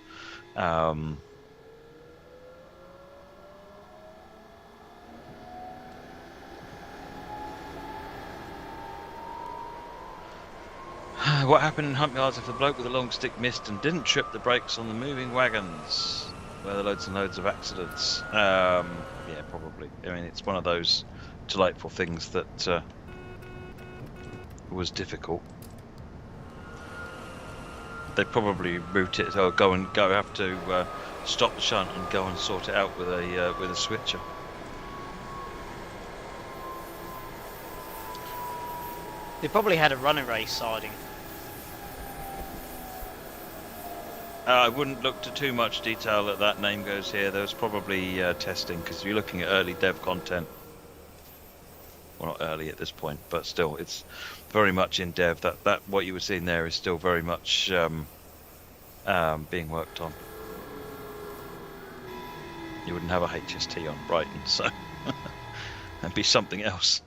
What happened in Hump Yards if the bloke with the long stick missed and didn't trip the brakes on the moving wagons? Where there are loads and loads of accidents. Yeah, probably. I mean, it's one of those delightful things that was difficult. They probably route it or have to stop the shunt and go and sort it out with a switcher. They probably had a running race siding. I wouldn't look to too much detail that name goes here. There was probably testing, because you're looking at early dev content. Well, not early at this point, but still, it's very much in dev. That what you were seeing there is still very much being worked on. You wouldn't have a HST on Brighton, so that'd be something else.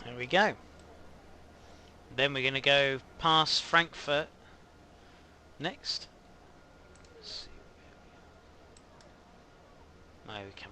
There we go. Then we're going to go past Frankfurt next. Let's see. No, we can.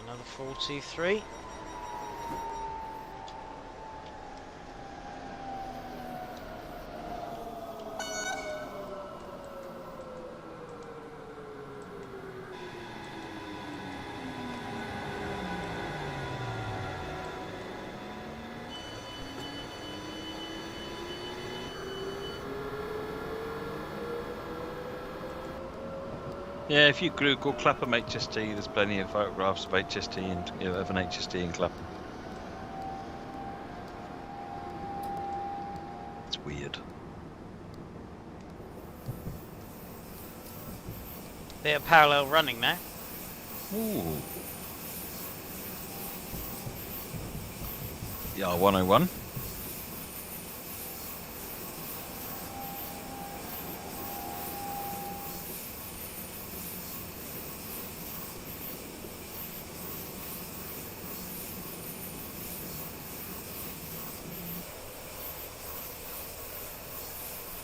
Another 423. Yeah, if you Google Clapham HST, there's plenty of photographs of HST and of an HST in Clapham. It's weird. They're parallel running now. Ooh. The R101.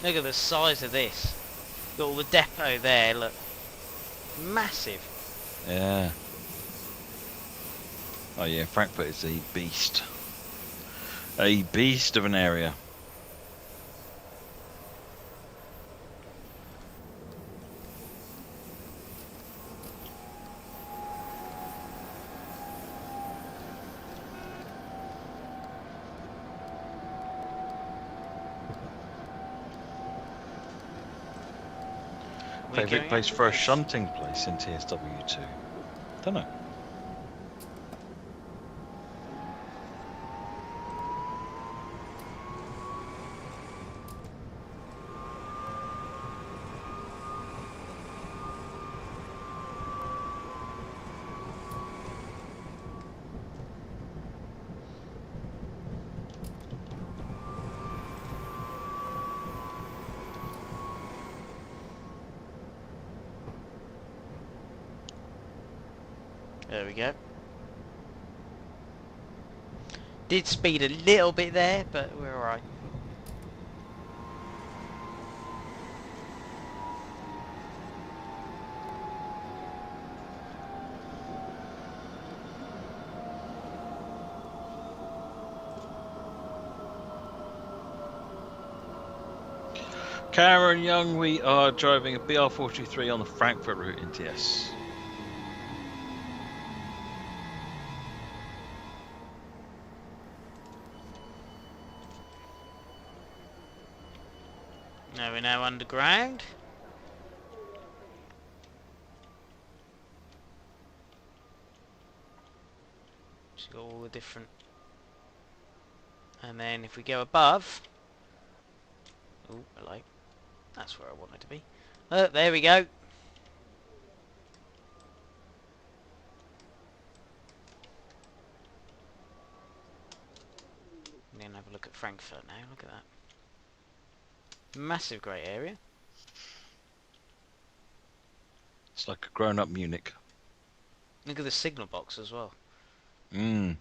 Look at the size of this. Got all the depot there, look. Massive. Yeah. Oh yeah, Frankfurt is a beast. A beast of an area. Favourite place for a shunting place in TSW2? Don't know. There we go. Did speed a little bit there, but we're alright. Karen Young, we are driving a BR423 on the Frankfurt route into TS. Now we're now underground. Just got all the different. And then if we go above. Oh, hello. That's where I wanted to be. Oh, there we go. And then have a look at Frankfurt now. Look at that. Massive grey area. It's like a grown-up Munich. Look at the signal box as well. Mm.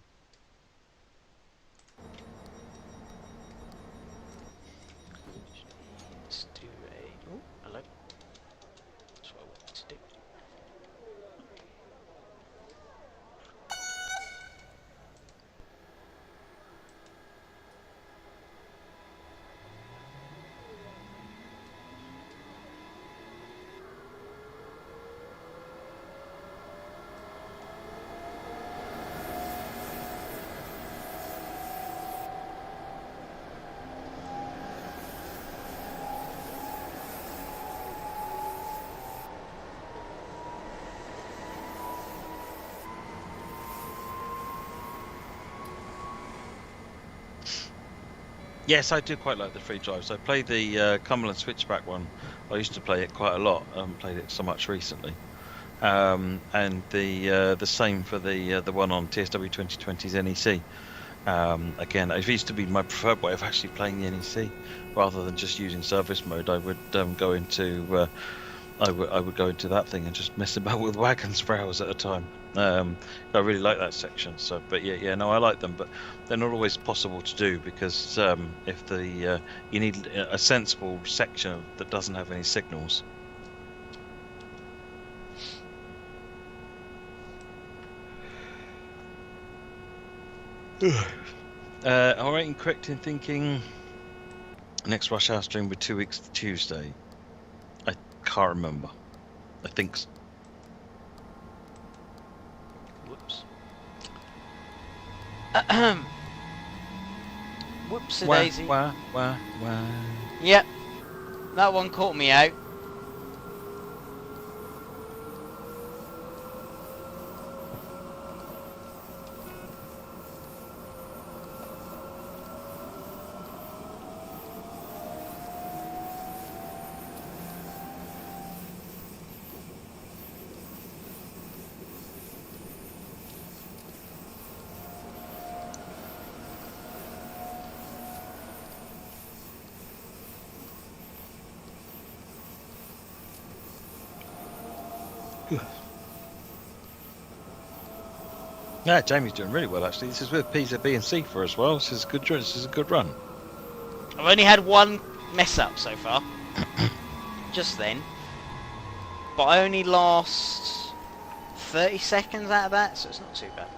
Yes, I do quite like the free drives. I play the Cumberland Switchback one. I used to play it quite a lot. I haven't played it so much recently. And the same for the one on TSW 2020's NEC. Again, it used to be my preferred way of actually playing the NEC, rather than just using service mode. I would go into I would go into that thing and just mess about with wagons for hours at a time. I really like that section. So, but yeah, no, I like them, but they're not always possible to do because if the you need a sensible section that doesn't have any signals. All right, correct in thinking. Next Rush Hour stream with 2 weeks to Tuesday. I can't remember. I think. Whoops. Whoops a daisy. Wah. Yep. That one caught me out. Yeah, Jamie's doing really well actually. This is with PZB and C for as well. This is a good. This is a good run. I've only had one mess up so far. Just then. But I only lost 30 seconds out of that, so it's not too bad.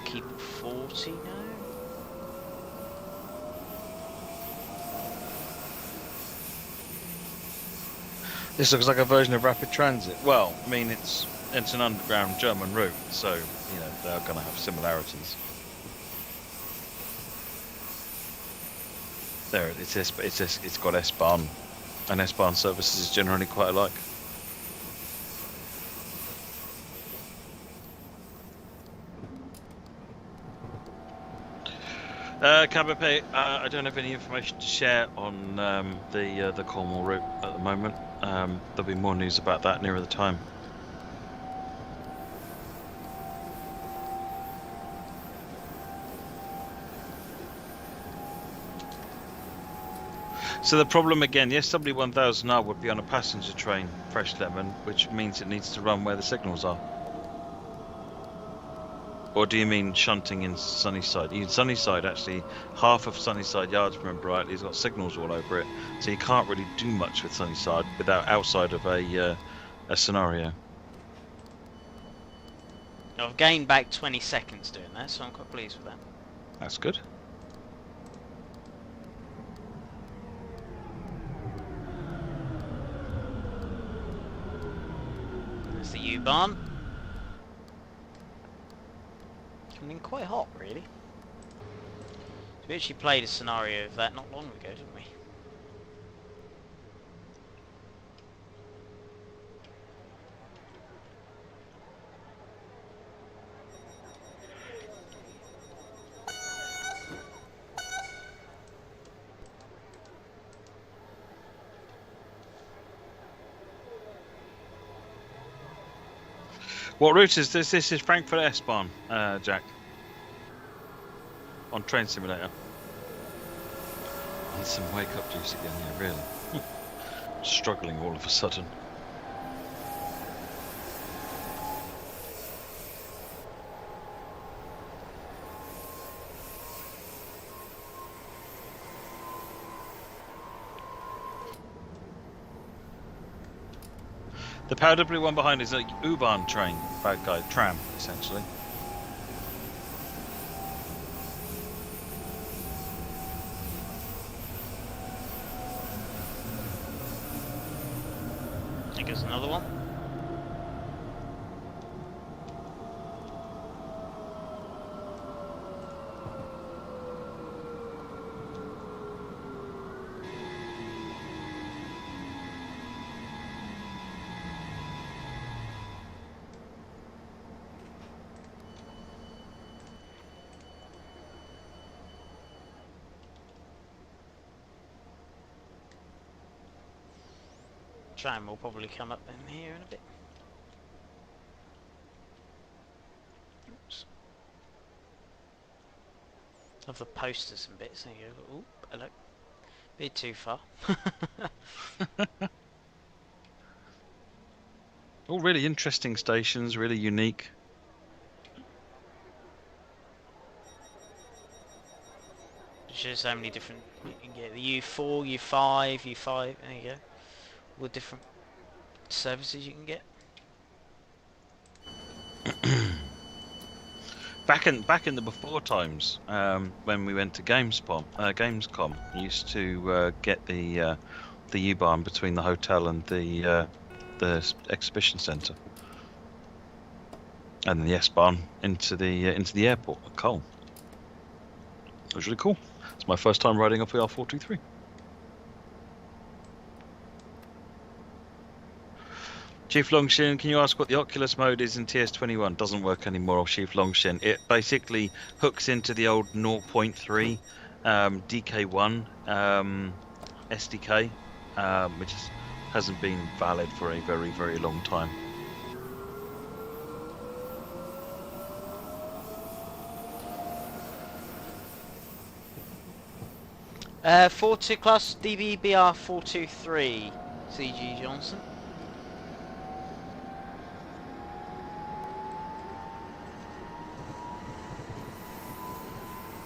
Keep 40 now. This looks like a version of rapid transit. Well, I mean it's an underground German route, so they are going to have similarities. There, it's got S-Bahn, and S-Bahn services is generally quite alike. Cabape, I don't have any information to share on the Cornwall route at the moment. There'll be more news about that nearer the time. So the problem again, the SW1000R would be on a passenger train, Fresh Lemon, which means it needs to run where the signals are. Or do you mean shunting in Sunnyside? In Sunnyside, actually, half of Sunnyside Yards, remember rightly, has got signals all over it, so you can't really do much with Sunnyside outside of a scenario. I've gained back 20 seconds doing that, so I'm quite pleased with that. That's good. There's the U-Bahn. Coming in quite hot, really. We actually played a scenario of that not long ago, didn't we? What route is this? This is Frankfurt S-Bahn, Jack. On Train Simulator. Need some wake-up juice again, yeah, really. Struggling all of a sudden. The powder blue one behind is a U-Bahn train, bad guy, tram, essentially. I think there's another one. Tram will probably come up in here in a bit. Oops. Of the posters and bits. There you go. Ooh, hello. Bit too far. All really interesting stations, really unique. It shows how many different you can get. The U4, U5, U5. There you go. All the different services you can get. Back in the before times, when we went to Gamescom, we used to get the U-Bahn between the hotel and the exhibition centre, and then the S-Bahn into the airport at Cole. It was really cool. It's my first time riding a VR423. Chief Longshin, can you ask what the Oculus mode is in TS21? Doesn't work anymore, Chief Longshin. It basically hooks into the old 0.3 DK1 SDK, which hasn't been valid for a very, very long time. Uh, 42 class DBBR 423 CG Johnson.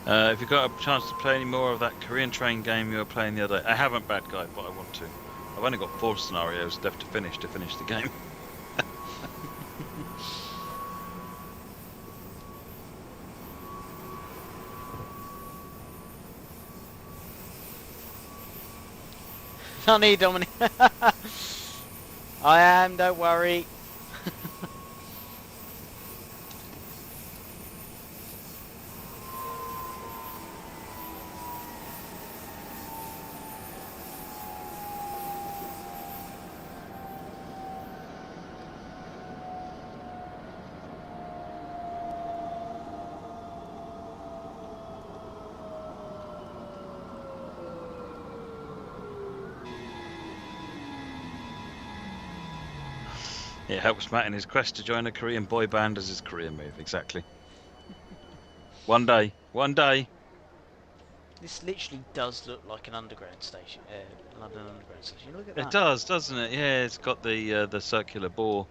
If you got a chance to play any more of that Korean train game you were playing the other day, I haven't, bad guy, but I want to. I've only got 4 scenarios left to finish the game. Not me, Dominic. I am, don't worry. It helps Matt in his quest to join a Korean boy band as his career move, exactly. One day. This literally does look like an underground station, London Underground station. Look at that. It does, doesn't it? Yeah, it's got the circular bore.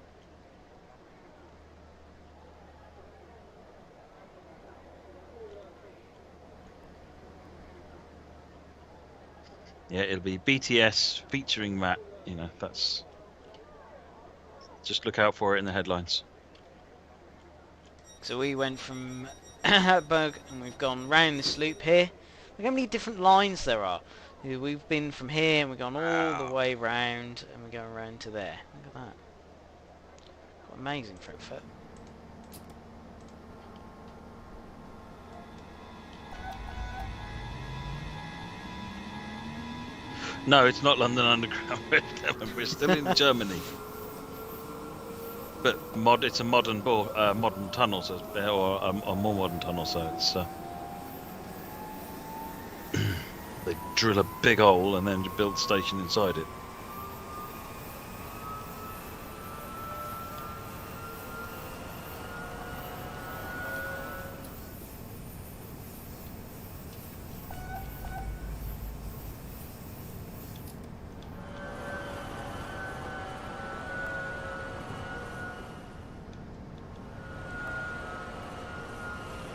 Yeah, it'll be BTS featuring Matt. You know, that's... Just look out for it in the headlines. So we went from Hatburg and we've gone round this loop here. Look how many different lines there are. We've been from here and we've gone all the way round and we're going round to there. Look at that. Quite amazing, Frankfurt. No, it's not London Underground. We're still in Germany. But it's a modern tunnel, so or a more modern tunnel, so it's they drill a big hole and then build a station inside it.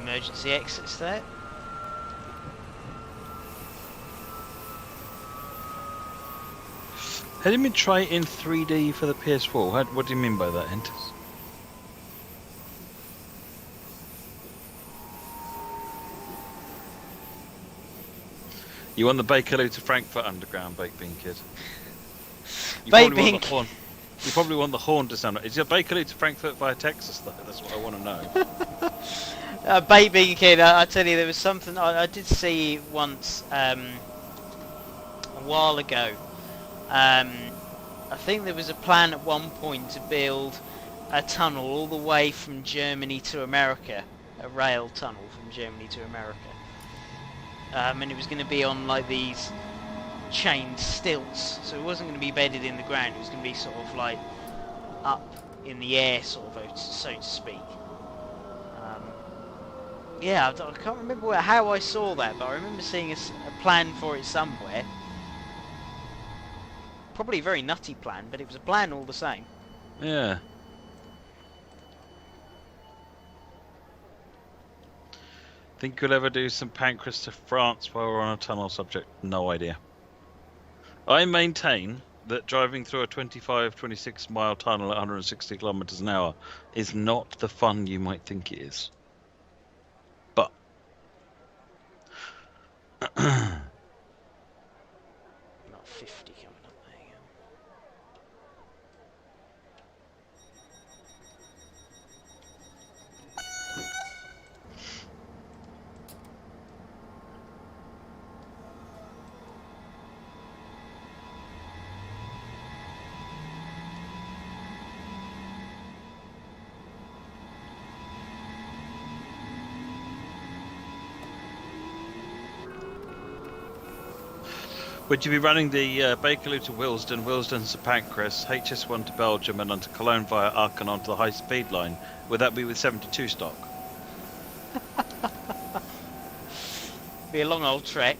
Emergency exits there. Had you been try it in 3D for the PS4? What do you mean by that, Hentus? You want the Bakerloo to Frankfurt Underground, Baked Bean Kid? You Baked probably want Bean the horn. You probably want the horn to sound. Is your Bakerloo to Frankfurt via Texas though? That's what I want to know. Baked Bean Kid, I tell you, there was something I did see once a while ago. I think there was a plan at one point to build a tunnel all the way from Germany to America, a rail tunnel from Germany to America, and it was going to be on like these chained stilts, so it wasn't going to be bedded in the ground, it was going to be sort of like up in the air, sort of, so to speak. Yeah, I can't remember how I saw that, but I remember seeing a plan for it somewhere. Probably a very nutty plan, but it was a plan all the same. Yeah. Think you'll ever do some Pancras to France while we're on a tunnel subject? No idea. I maintain that driving through a 26 mile tunnel at 160 kilometers an hour is not the fun you might think it is. But Not 50 coming up there. would you be running the Bakerloo to Willesden, Willesden to Pancras, HS1 to Belgium, and onto Cologne via Aachen onto the high speed line? Would that be with 72 stock? Be a long old trek.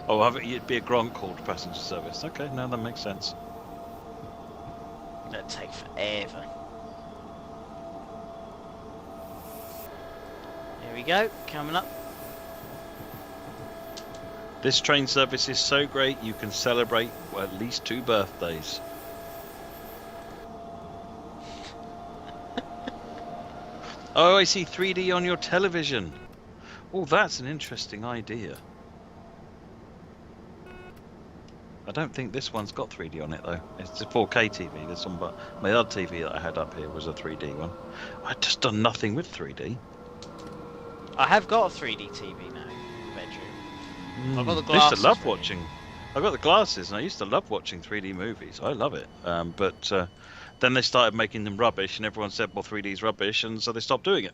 Oh, it'd be a Gronk called passenger service. Okay, no, that makes sense. That'd take forever. Here we go, coming up. This train service is so great you can celebrate at least 2 birthdays. Oh, I see 3D on your television. Oh, that's an interesting idea. I don't think this one's got 3D on it though. It's a 4K TV. This one, but my other TV that I had up here was a 3D one. I've just done nothing with 3D. I have got a 3D TV now in the bedroom. I've got the I glasses. used to love watching. I got the glasses, and I used to love watching 3D movies. I love it. But then they started making them rubbish, and everyone said, "Well, 3D's rubbish," and so they stopped doing it.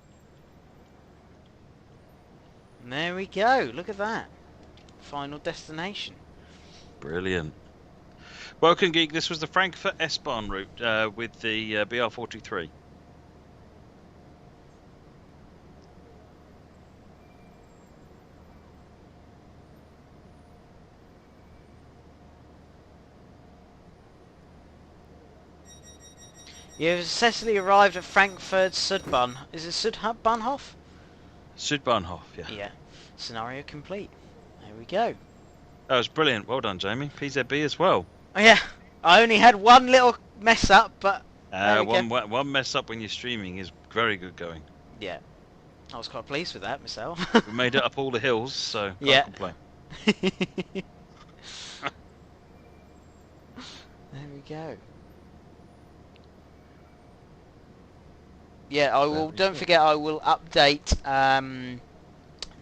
And there we go. Look at that. Final destination. Brilliant. Welcome, Geek. This was the Frankfurt S-Bahn route with the BR43. You have successfully arrived at Frankfurt Südbahn. Is it Südbahnhof? Südbahnhof, yeah. Yeah. Scenario complete. There we go. That was brilliant. Well done, Jamie. PZB as well. Oh yeah. I only had one little mess up, but there we go. One mess up when you're streaming is very good going. Yeah. I was quite pleased with that myself. We made it up all the hills, so can't Yeah. complain. There we go. Yeah, I will. Don't forget, I will update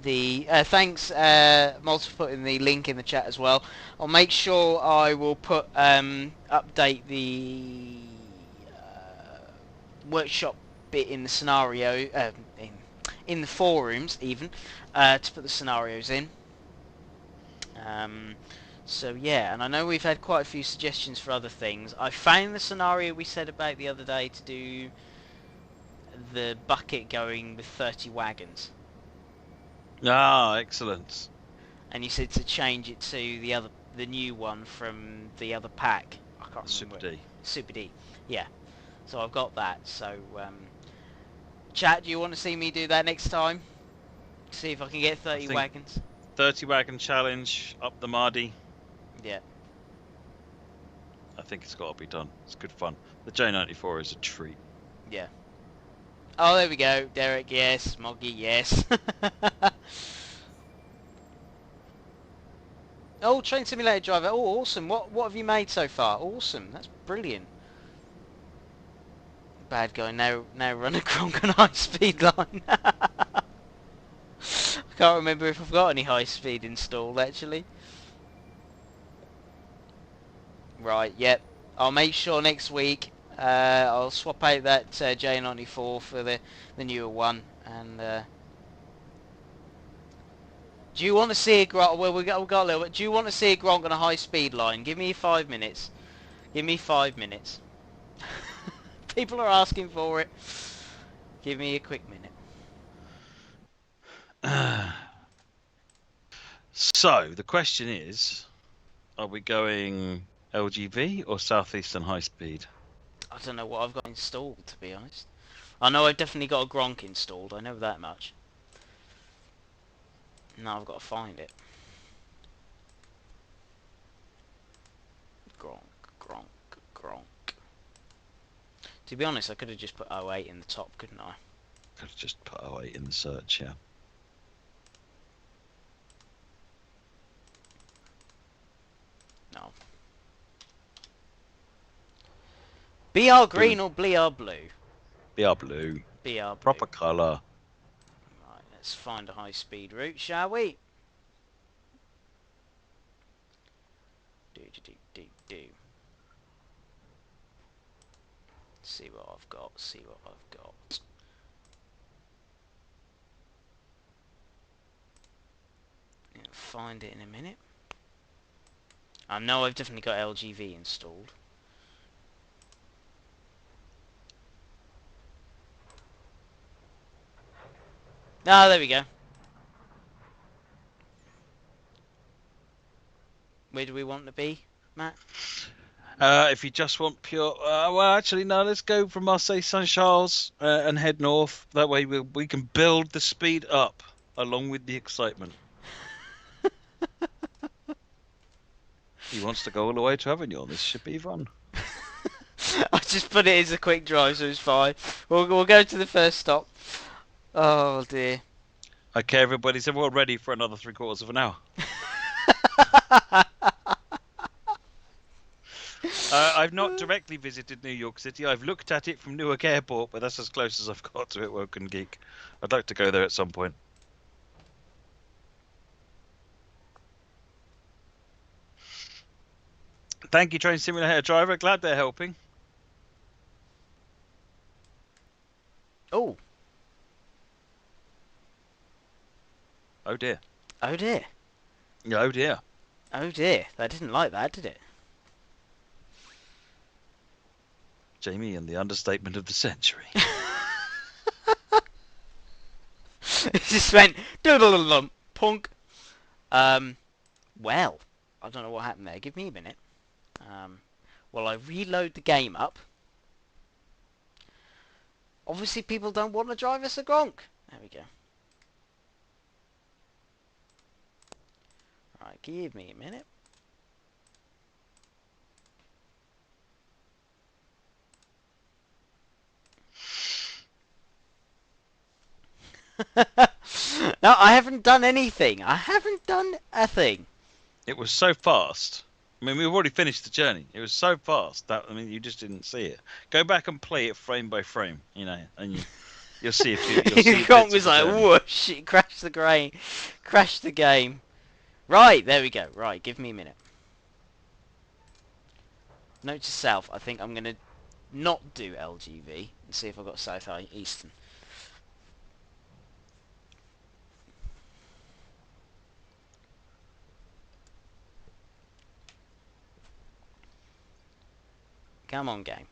the. Thanks, Malta, for putting the link in the chat as well. I'll make sure I will put update the workshop bit in the scenario in the forums even to put the scenarios in. So yeah, and I know we've had quite a few suggestions for other things. I found the scenario we said about the other day to do the bucket going with 30 wagons. Ah, excellent. And you said to change it to the new one from the other pack. I can't remember. Super D. Super D. Yeah. So I've got that. So Chat, do you want to see me do that next time? See if I can get I 30 think wagons. 30 wagon challenge up the Mardy. Yeah. I think it's got to be done. It's good fun. The J94 is a treat. Yeah. Oh, there we go. Derek, yes. Moggy, yes. Oh, Train Simulator Driver. Oh, awesome. What have you made so far? Awesome. That's brilliant. Bad guy. Now run a Gronk on high speed line. I can't remember if I've got any high speed installed, actually. Right, yep. I'll make sure next week I'll swap out that J94 for the newer one. And do you want to see a Gronk? Well, we've got a little bit. Do you want to see a Gronk on a high speed line? Give me 5 minutes. Give me 5 minutes. People are asking for it. Give me a quick minute. So the question is, are we going LGV or Southeastern High Speed? I don't know what I've got installed, to be honest. I know I've definitely got a Gronk installed. I know that much. Now I've got to find it. Gronk, Gronk, Gronk. To be honest, I could have just put 08 in the top, couldn't I? Could have just put 08 in the search, yeah. No. BR green or BR blue? BR blue. BR blue. Proper colour. Right, let's find a high speed route, shall we? Do. See what I've got, see what I've got. Yeah, find it in a minute. I know I've definitely got LGV installed. Ah, there we go. Where do we want to be, Matt? If you just want pure, well, actually, no. Let's go from Marseille Saint Charles and head north. That way, we can build the speed up along with the excitement. He wants to go all the way to Avignon. This should be fun. I just put it as a quick drive, so it's fine. We'll go to the first stop. Oh dear. Okay, everybody, so we're ready for another 3/4 of an hour. I've not directly visited New York City. I've looked at it from Newark Airport, but that's as close as I've got to it, Woken Geek. I'd like to go there at some point. Thank you, Train Simulator Driver. Glad they're helping. Oh. Oh dear. Oh dear. Oh dear. Oh dear. I didn't like that, did it? Jamie and the understatement of the century. It just went doodle punk. Well, I don't know what happened there. Give me a minute. While I reload the game up. Obviously, people don't want to drive us a Gronk. There we go. Right, give me a minute. No, I haven't done anything. I haven't done a thing. It was so fast. I mean, we've already finished the journey. It was so fast that, I mean, you just didn't see it. Go back and play it frame by frame, you know, and you'll see a few. You'll see Gronk bits was of the like, journey. whoosh, it crashed the grain. Crashed the game. Right, there we go. Right, give me a minute. Note to self, I think I'm going to not do LGV and see if I've got South Eastern. Come on, game.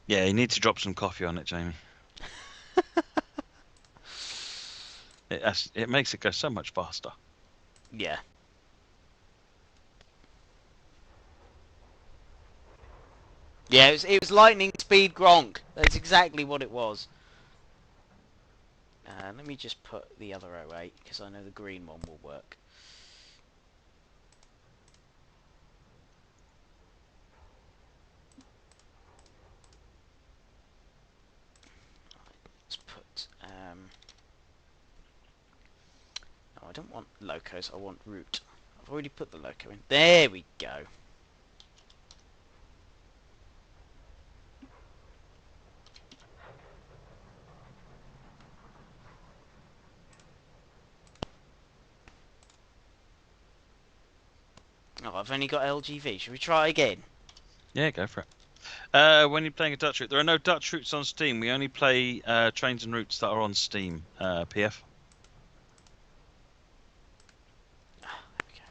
Yeah, you need to drop some coffee on it, Jamie. It makes it go so much faster. Yeah. Yeah, it was lightning speed Gronk. That's exactly what it was. Let me just put the other 08 because I know the green one will work. Let's put. No, I don't want locos. I want route. I've already put the loco in. There we go. Oh, I've only got LGV. Should we try again? Yeah, go for it. When you're playing a Dutch route, there are no Dutch routes on Steam. We only play trains and routes that are on Steam. PF. Okay.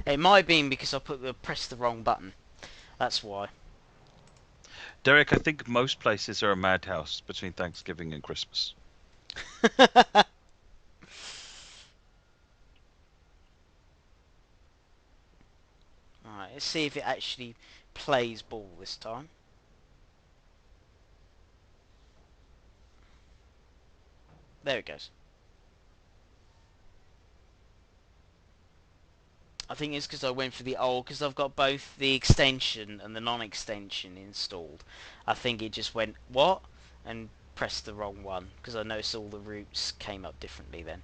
It might have been because I pressed the wrong button. That's why. Derek, I think most places are a madhouse between Thanksgiving and Christmas. Alright, let's see if it actually plays ball this time. There it goes. I think it's because I went for the old, because I've got both the extension and the non-extension installed. I think it just went, what? And pressed the wrong one, because I noticed all the routes came up differently then.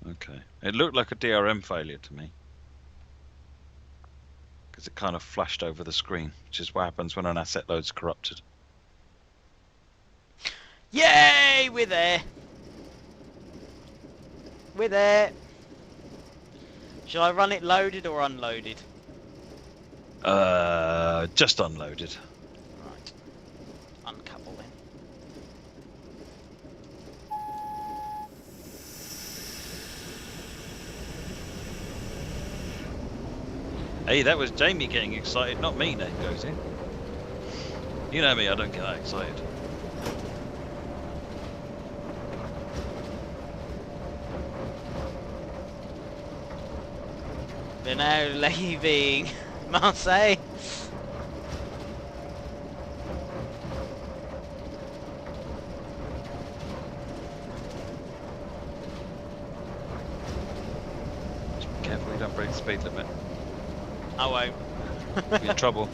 Okay. It looked like a DRM failure to me. Because it kind of flashed over the screen, which is what happens when an asset load's corrupted. Yay! We're there! We're there! Shall I run it loaded or unloaded? Just unloaded. Right. Uncouple then. Hey, that was Jamie getting excited, not me, Nate goes in. You know me, I don't get that excited. We're now leaving Marseille. Just be careful you don't break the speed limit. I won't. You're in trouble.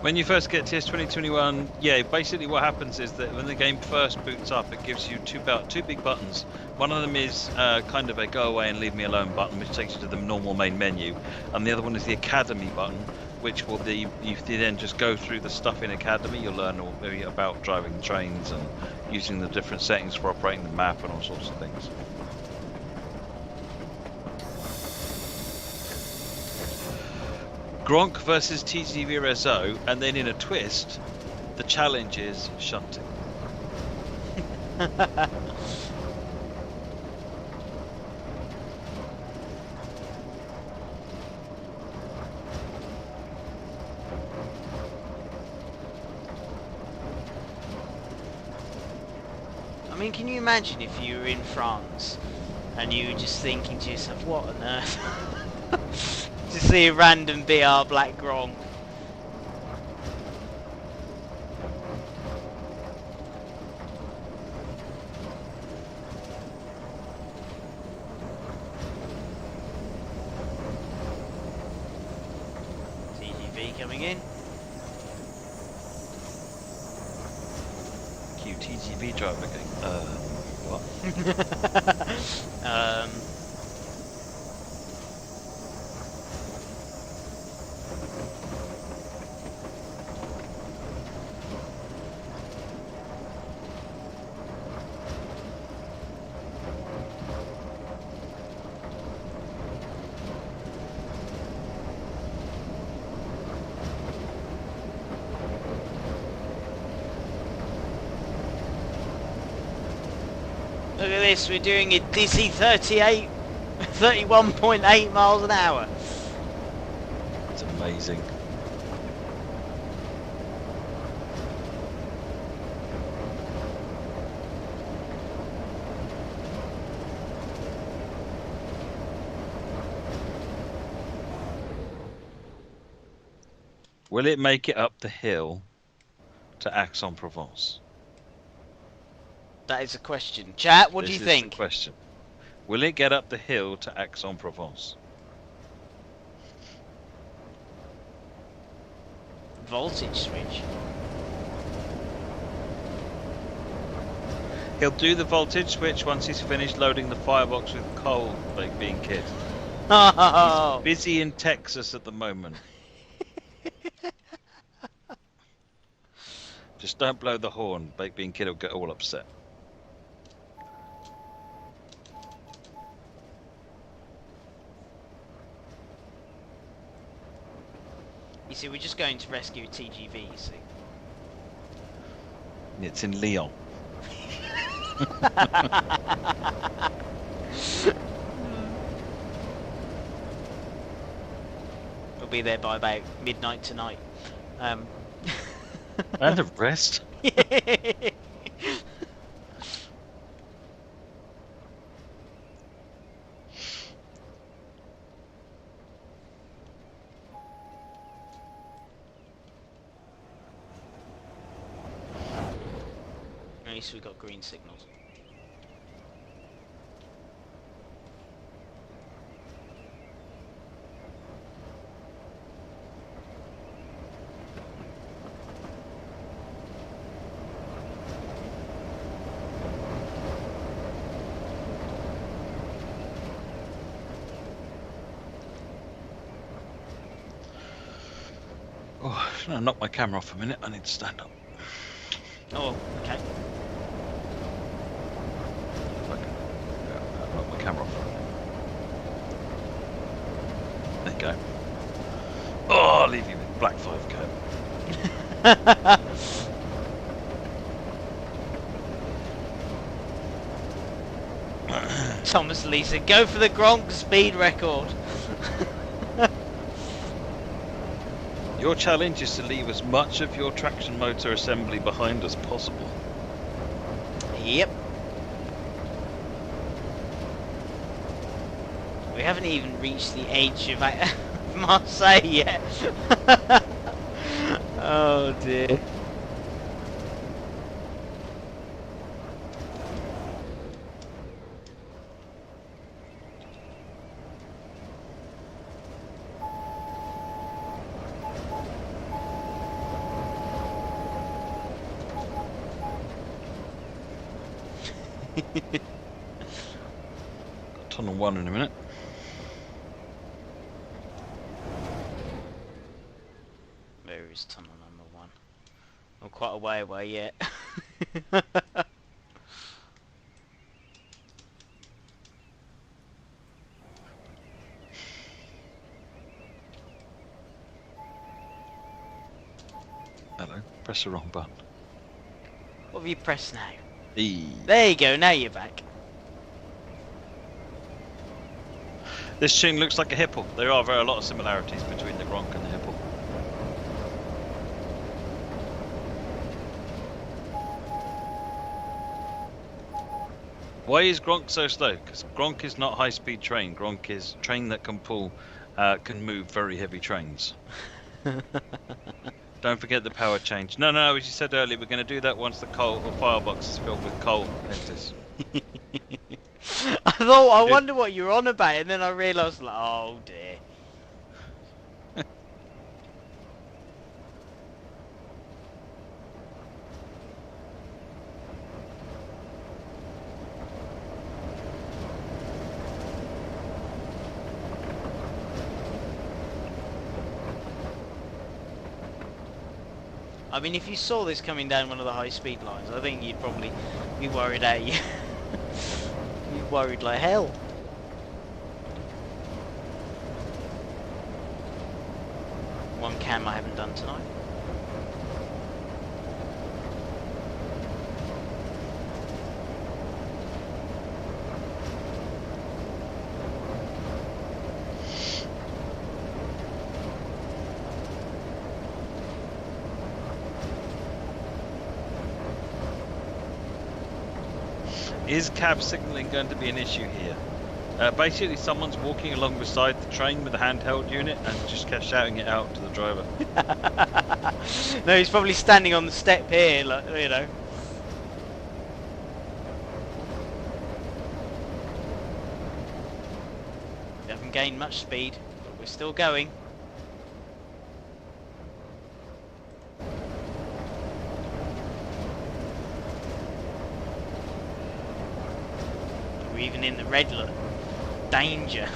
When you first get TS 2021, yeah, basically what happens is that when the game first boots up, it gives you two big buttons. One of them is kind of a go away and leave me alone button, which takes you to the normal main menu, and the other one is the Academy button, which will be, you then just go through the stuff in Academy. You'll learn all about driving trains and using the different settings for operating the map and all sorts of things. Gronk versus TGV Rezo, and then in a twist, the challenge is shunting. I mean, can you imagine if you were in France and you were just thinking to yourself, what on earth? To see a random BR Black Gronk. TGV coming in. QTGV driver going, what? Look at this, we're doing a DC-38 31.8 miles an hour. It's amazing. Will it make it up the hill to Aix-en-Provence? That is a question. Chat, what do you This is the think? question. Will it get up the hill to Aix-en-Provence? Voltage switch. He'll do the voltage switch once he's finished loading the firebox with coal, like being kid. Oh. He's busy in Texas at the moment. Just don't blow the horn. Baked Bean Kid will get all upset. You see, we're just going to rescue TGV, you see. It's in Lyon. We'll be there by about midnight tonight. And the rest? At least we got green signals. Oh, should I knock my camera off a minute? I need to stand up. Oh, okay. I'll knock my camera off. There you go. Oh, I'll leave you with black 5 curve. Thomas Lee said, go for the Gronk speed record. Your challenge is to leave as much of your traction motor assembly behind as possible. Yep. We haven't even reached the age of Marseille yet. Oh dear. Got tunnel 1 in a minute. Where is tunnel number 1? I'm quite a way away yet. Hello, press the wrong button. What have you pressed now? E. There you go, now you're back. This tune looks like a hipple. There are a lot of similarities between the Gronk and the hipple. Why is Gronk so slow? Because Gronk is not high-speed train. Gronk is train that can pull, can move very heavy trains. Don't forget the power change. No, as you said earlier, we're going to do that once the coal or firebox is filled with coal enters. I wonder what you're on about, and then I realised, like, oh dear. I mean, if you saw this coming down one of the high-speed lines, I think you'd probably be worried out. You'd be worried like hell. One cam I haven't done tonight. Is cab signalling going to be an issue here? Basically, someone's walking along beside the train with a handheld unit and just kept shouting it out to the driver. No, he's probably standing on the step here, like, you know. We haven't gained much speed, but we're still going. We're even in the red look. Danger.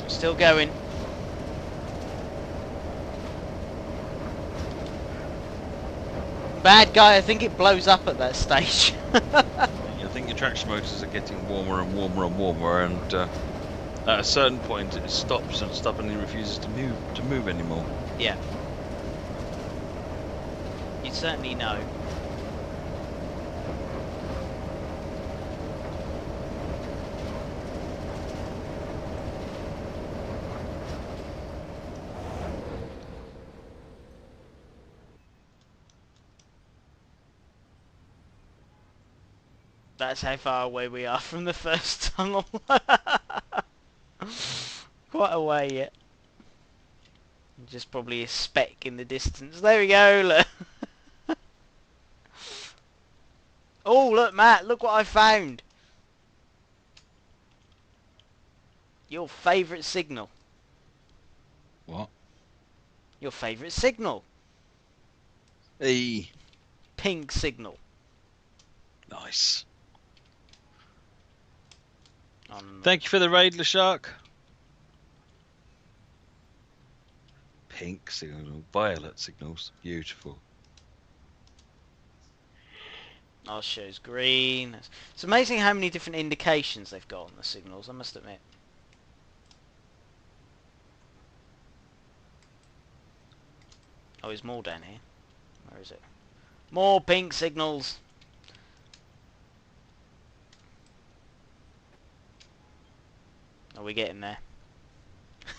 Still going. Bad guy, I think it blows up at that stage. I think your traction motors are getting warmer and warmer and warmer, and at a certain point it stops and stubbornly refuses to move anymore. Yeah. You certainly know. That's how far away we are from the first tunnel. Quite a way yet. Just probably a speck in the distance. There we go, look. Oh, look, Matt, look what I found. Your favourite signal. What? Your favourite signal. Hey. Pink signal. Nice. Thank you for the raid, LeShark. Pink signal, violet signals, beautiful. Ours shows green. It's amazing how many different indications they've got on the signals, I must admit. Oh, there's more down here. Where is it? More pink signals. Are we getting there?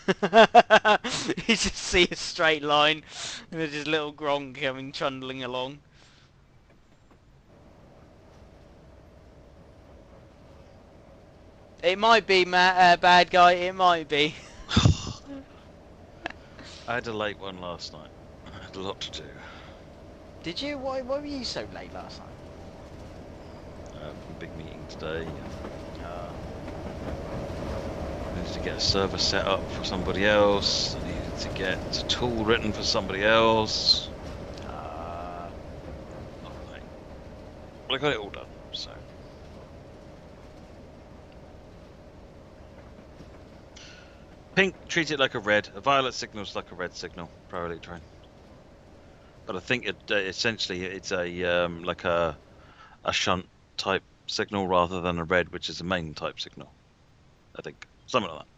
You just see a straight line and there's just little Gronk coming trundling along. It might be, Matt, bad guy, it might be. I had a late one last night. I had a lot to do. Did you? Why were you so late last night? Big meeting today. I needed to get a server set up for somebody else. I needed to get a tool written for somebody else. Well, I got it all done, so. Pink, treat it like a red. A violet signal's like a red signal. Priority train. But I think it essentially it's a like a shunt type signal rather than a red, which is a main type signal. I think something like that.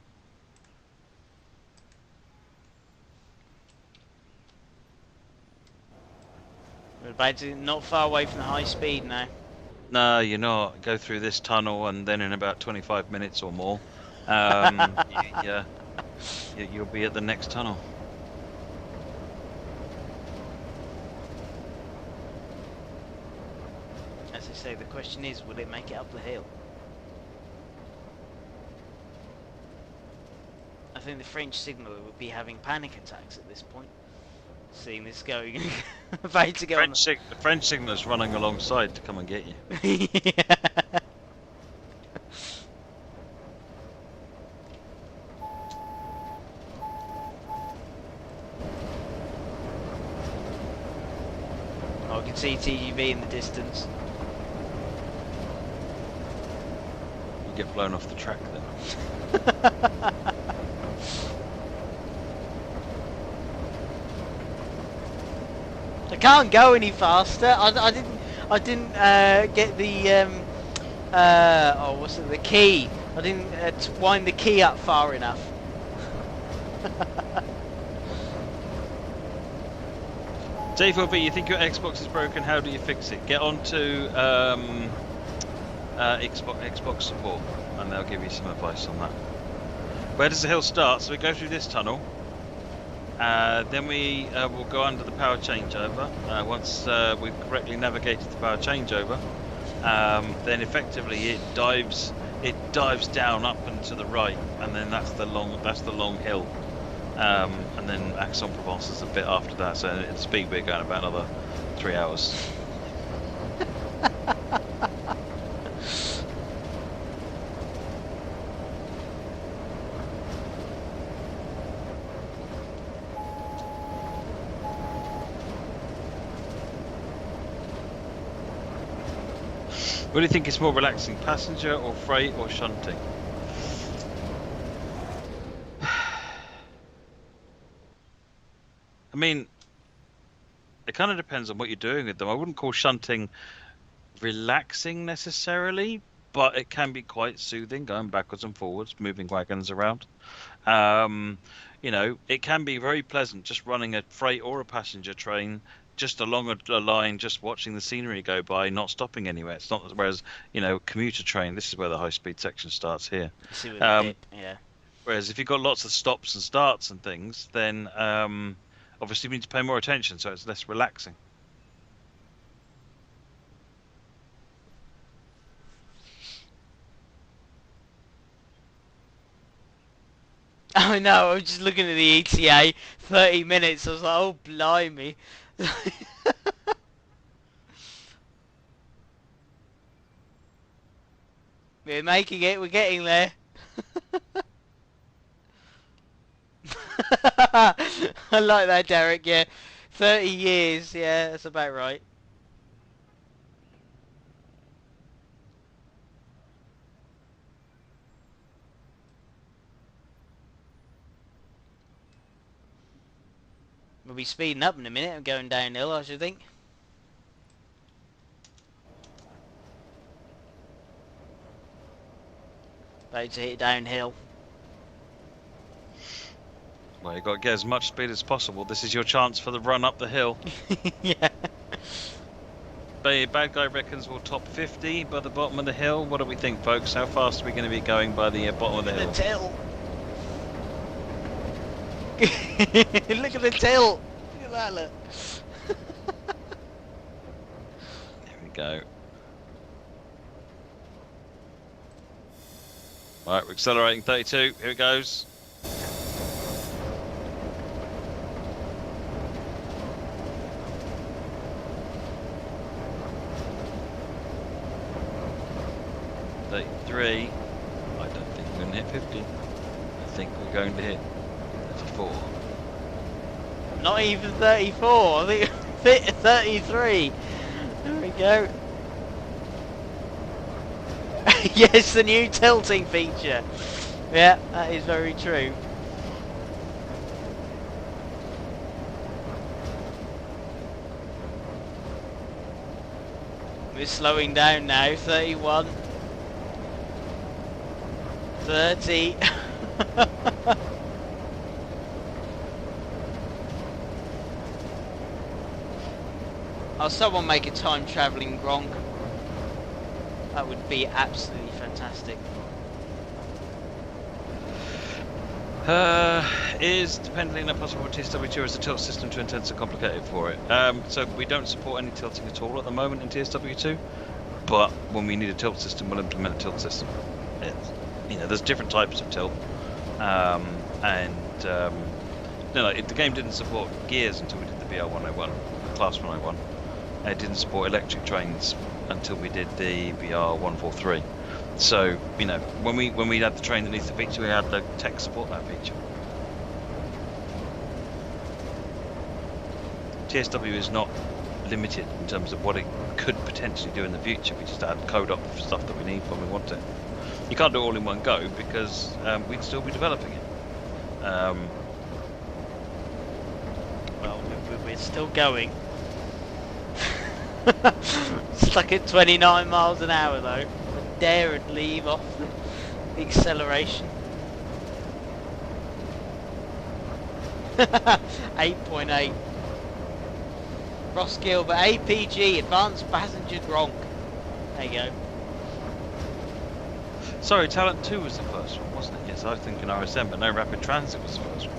We're about to not far away from the high speed now. No, you're not. Go through this tunnel, and then in about 25 minutes or more, you'll be at the next tunnel. As I say, the question is, will it make it up the hill? I think the French signaller would be having panic attacks at this point. Seeing this going, about to go. The French signaler's running alongside to come and get you. Yeah. Oh, I can see TGV in the distance. You get blown off the track then. I can't go any faster. I didn't get the the key I didn't wind the key up far enough. Dave, you think your Xbox is broken? How do you fix it? Get onto Xbox support, and they'll give you some advice on that. Where does the hill start? So we go through this tunnel. Then we will go under the power changeover. Once we've correctly navigated the power changeover, then effectively it dives down up and to the right, and then that's the long hill. And then Aix-en-Provence is a bit after that. So at speed we're going about another 3 hours. What do you think is more relaxing, passenger or freight or shunting? I mean, it kind of depends on what you're doing with them. I wouldn't call shunting relaxing necessarily, but it can be quite soothing, going backwards and forwards, moving wagons around. You know, it can be very pleasant just running a freight or a passenger train just along a line, just watching the scenery go by, not stopping anywhere. It's not, whereas, you know, commuter train, this is where the high-speed section starts here. See with the dip, yeah. Whereas if you've got lots of stops and starts and things, then obviously we need to pay more attention, so it's less relaxing. I know, I was just looking at the ETA, 30 minutes, I was like, oh blimey. We're making it, we're getting there. I like that, Derek, yeah. 30 years, yeah, that's about right. We'll be speeding up in a minute and going downhill, I should think. About to hit downhill. Well, you've got to get as much speed as possible. This is your chance for the run up the hill. Yeah. Bad guy reckons we'll top 50 by the bottom of the hill. What do we think, folks? How fast are we going to be going by the bottom of the hill? The tilt. Look at the tilt. Look at that, look. There we go. Right, we're accelerating 32. Here it goes. I don't think we're going to hit 50. I think we're going to hit 34. Not even 34. I think fit 33. There we go. Yes, the new tilting feature. Yeah, that is very true. We're slowing down now. 31. 30. Oh, someone make a time travelling Gronk. That would be absolutely fantastic. Is depending on possible TSW2 as a tilt system too intense and complicated for it. So we don't support any tilting at all at the moment in TSW2, but when we need a tilt system, we'll implement a tilt system. You know, there's different types of tilt, the game didn't support gears until we did the BR101, Class 101. It didn't support electric trains until we did the BR143. So, you know, when we had the train that needs the feature, we had the tech support that feature. TSW is not limited in terms of what it could potentially do in the future. We just add code up for stuff that we need when we want it. You can't do it all in one go because we'd still be developing it. Well, we're still going. Stuck at 29 miles an hour though. Dare and leave off. acceleration. 8.8. Ross Gilbert, APG, Advanced Passenger Gronk. There you go. Sorry, Talent 2 was the first one, wasn't it? Yes, I was thinking RSM, but no, Rapid Transit was the first one.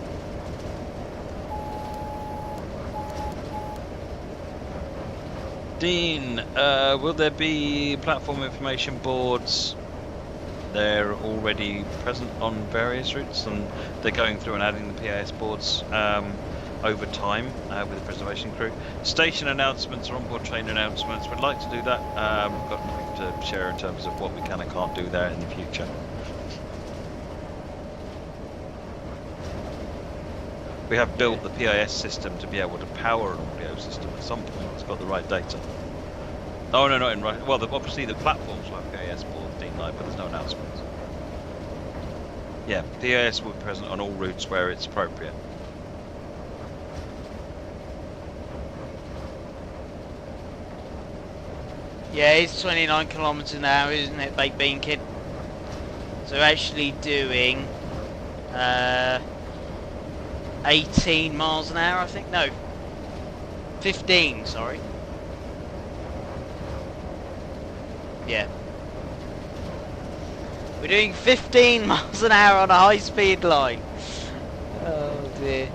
Dean, will there be platform information boards? They're already present on various routes, and they're going through and adding the PAS boards over time with the preservation crew. Station announcements or onboard train announcements, we'd like to do that. We've got nothing to share in terms of what we can and can't do there in the future. We have built the PIS system to be able to power an audio system at some point. It's got the right data. Oh no, not in right. Well, obviously the platforms will have PIS boards, Dean Live, but there's no announcements. Yeah, PIS will be present on all routes where it's appropriate. Yeah, it's 29 kilometers an hour, isn't it, Baked Bean Kid? So actually doing 18 miles an hour, I think. No, 15. Sorry. Yeah. We're doing 15 miles an hour on a high-speed line. Oh dear.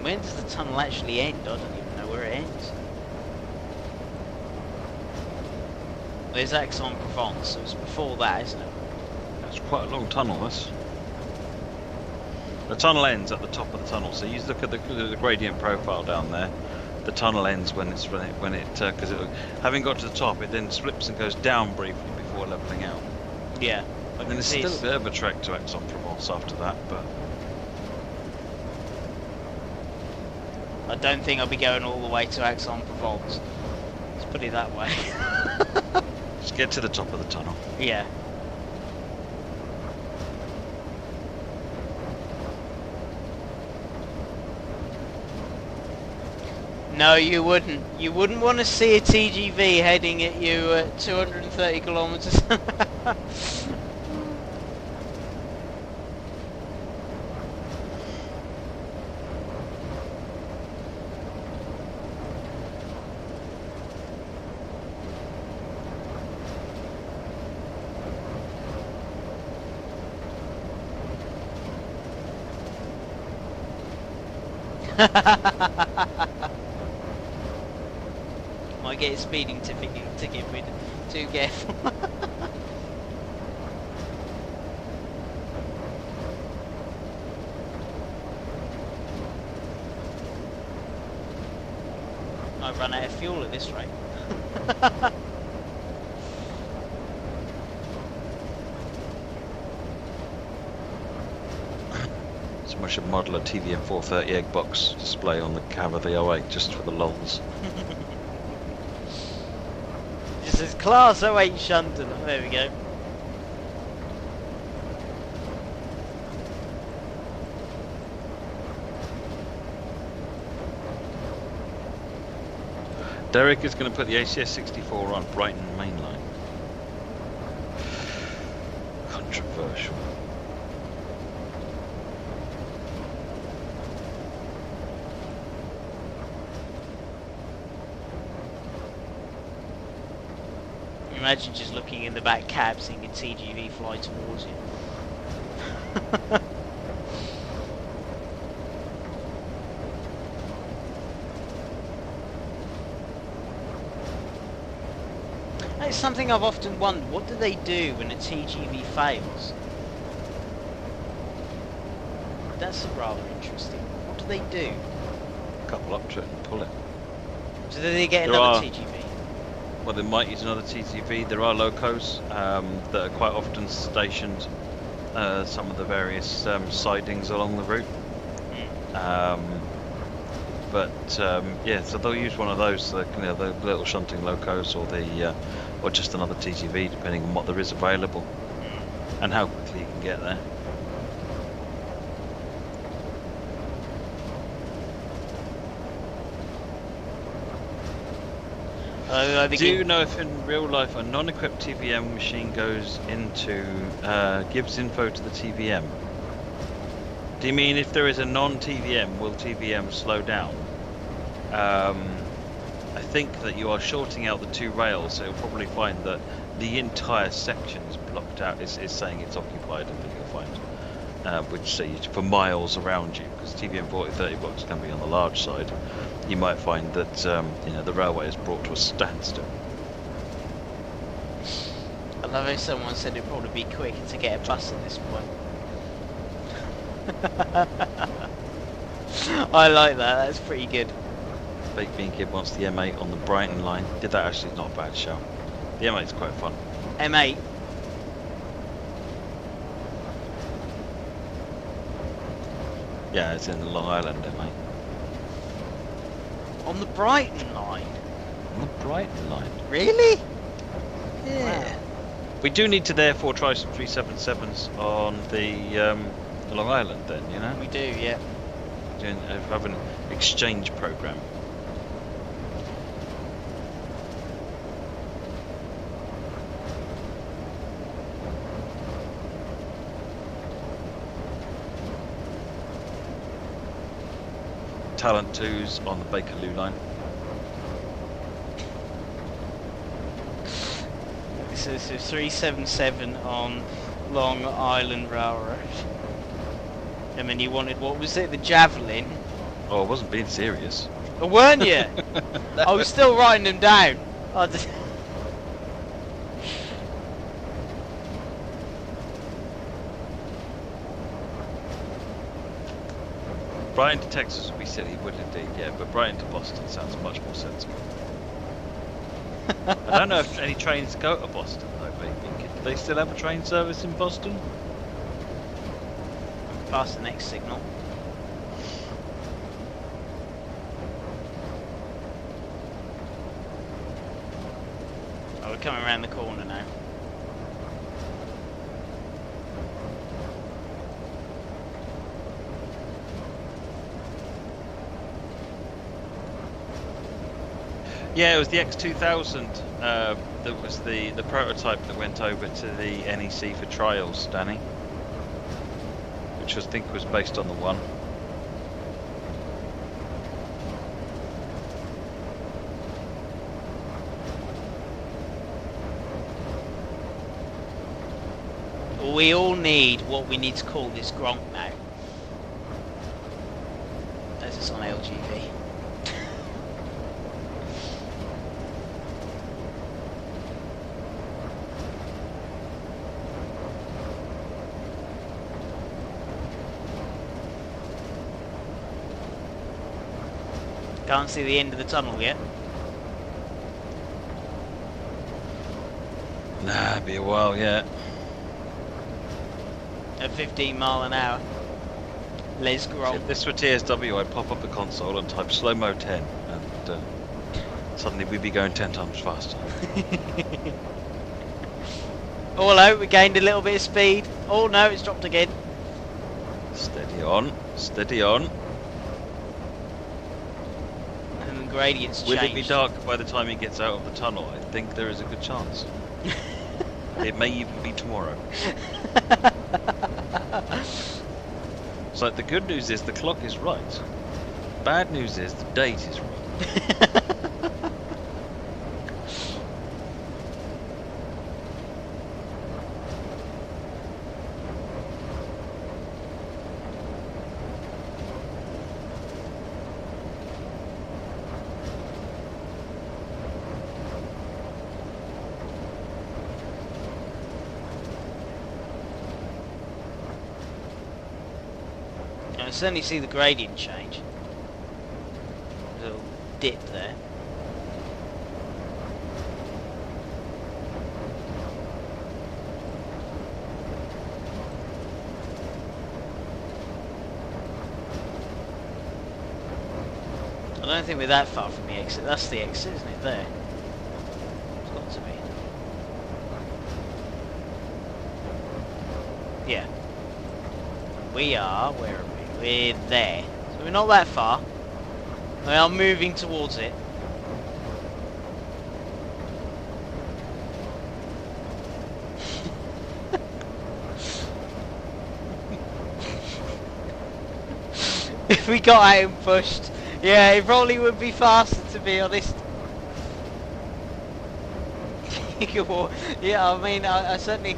When does the tunnel actually end? I don't even know where it ends. There's Aix-en-Provence, so it's before that, isn't it? That's quite a long tunnel, this. The tunnel ends at the top of the tunnel, so you look at the gradient profile down there. The tunnel ends when it because having got to the top, it then slips and goes down briefly before leveling out. Yeah. And there's still a bit of a trek to Aix-en-Provence after that, but I don't think I'll be going all the way to Aix-en-Provence. Let's put it that way. just get to the top of the tunnel. Yeah. No, you wouldn't. You wouldn't want to see a TGV heading at you at 230 kilometers. Might get a speeding ticket if we're too careful. I run out of fuel at this rate. So I should model a TVM 430 egg box display on the cab of the 08 just for the lulz. This is Class 08 Shunton. There we go. Derek is going to put the ACS 64 on Brighton Mainline. Controversial. Imagine just looking in the back cab, seeing a TGV fly towards you. It's something I've often wondered. What do they do when a TGV fails? That's rather interesting. What do they do? Couple up to it and pull it. So do they get another TGV? Well, they might use another TGV. There are locos that are quite often stationed some of the various sidings along the route. Yeah, so they'll use one of those, the little shunting locos, or just another TGV, depending on what there is available and how quickly you can get there. Do you know if in real life a non-equipped TVM machine gives info to the TVM? Do you mean if there is a non-TVM, will TVM slow down? I think that you are shorting out the two rails, so you'll probably find that the entire section is blocked out, is saying it's occupied, I think you'll find. Which say for miles around you, because TVM 4030 blocks can be on the large side. You might find that the railway is brought to a standstill. I love how someone said it'd probably be quicker to get a bus at this point. I like that, that's pretty good. Baked Bean Kid wants the M8 on the Brighton line. Did that actually? Not a bad show. The M8's quite fun. M8. Yeah, it's in the Long Island M8. On the Brighton line? On the Brighton line. Really? Yeah. Wow. We do need to therefore try some 377s on the Long Island then, you know? We do, yeah. Have an exchange program. Talent 2s on the Bakerloo line. So 377 on Long Island Railroad. And then you wanted, what was it, the Javelin? Oh, I wasn't being serious. Oh, weren't you? I was still writing them down. Brighton to Texas would be silly, would indeed, yeah, but Brighton to Boston sounds much more sensible. I don't know if any trains go to Boston though, maybe. Do they still have a train service in Boston? Past the next signal. Oh, we're coming around the corner now. Yeah, it was the X2000 that was the prototype that went over to the NEC for trials, Danny. Which I think was based on the one. We all need what we need to call this Gronk now. As it's on LGV. Can't see the end of the tunnel yet. Nah, it'll be a while yet. At 15 mile an hour. Les Gronk. If this were TSW, I'd pop up the console and type slow-mo 10, and suddenly we'd be going 10 times faster. Oh hello, we gained a little bit of speed. Oh no, it's dropped again. Steady on, steady on. Gradients Will changed. it be dark by the time he gets out of the tunnel? I think there is a good chance. It may even be tomorrow. So the good news is the clock is right. Bad news is the date is right. I certainly see the gradient change. There's a little dip there. I don't think we're that far from the exit. That's the exit, isn't it? There. It's got to be. Yeah. We are, where are we? We're there. So we're not that far. We are moving towards it. If we got out and pushed, yeah, it probably would be faster, to be honest. Yeah, I mean, I certainly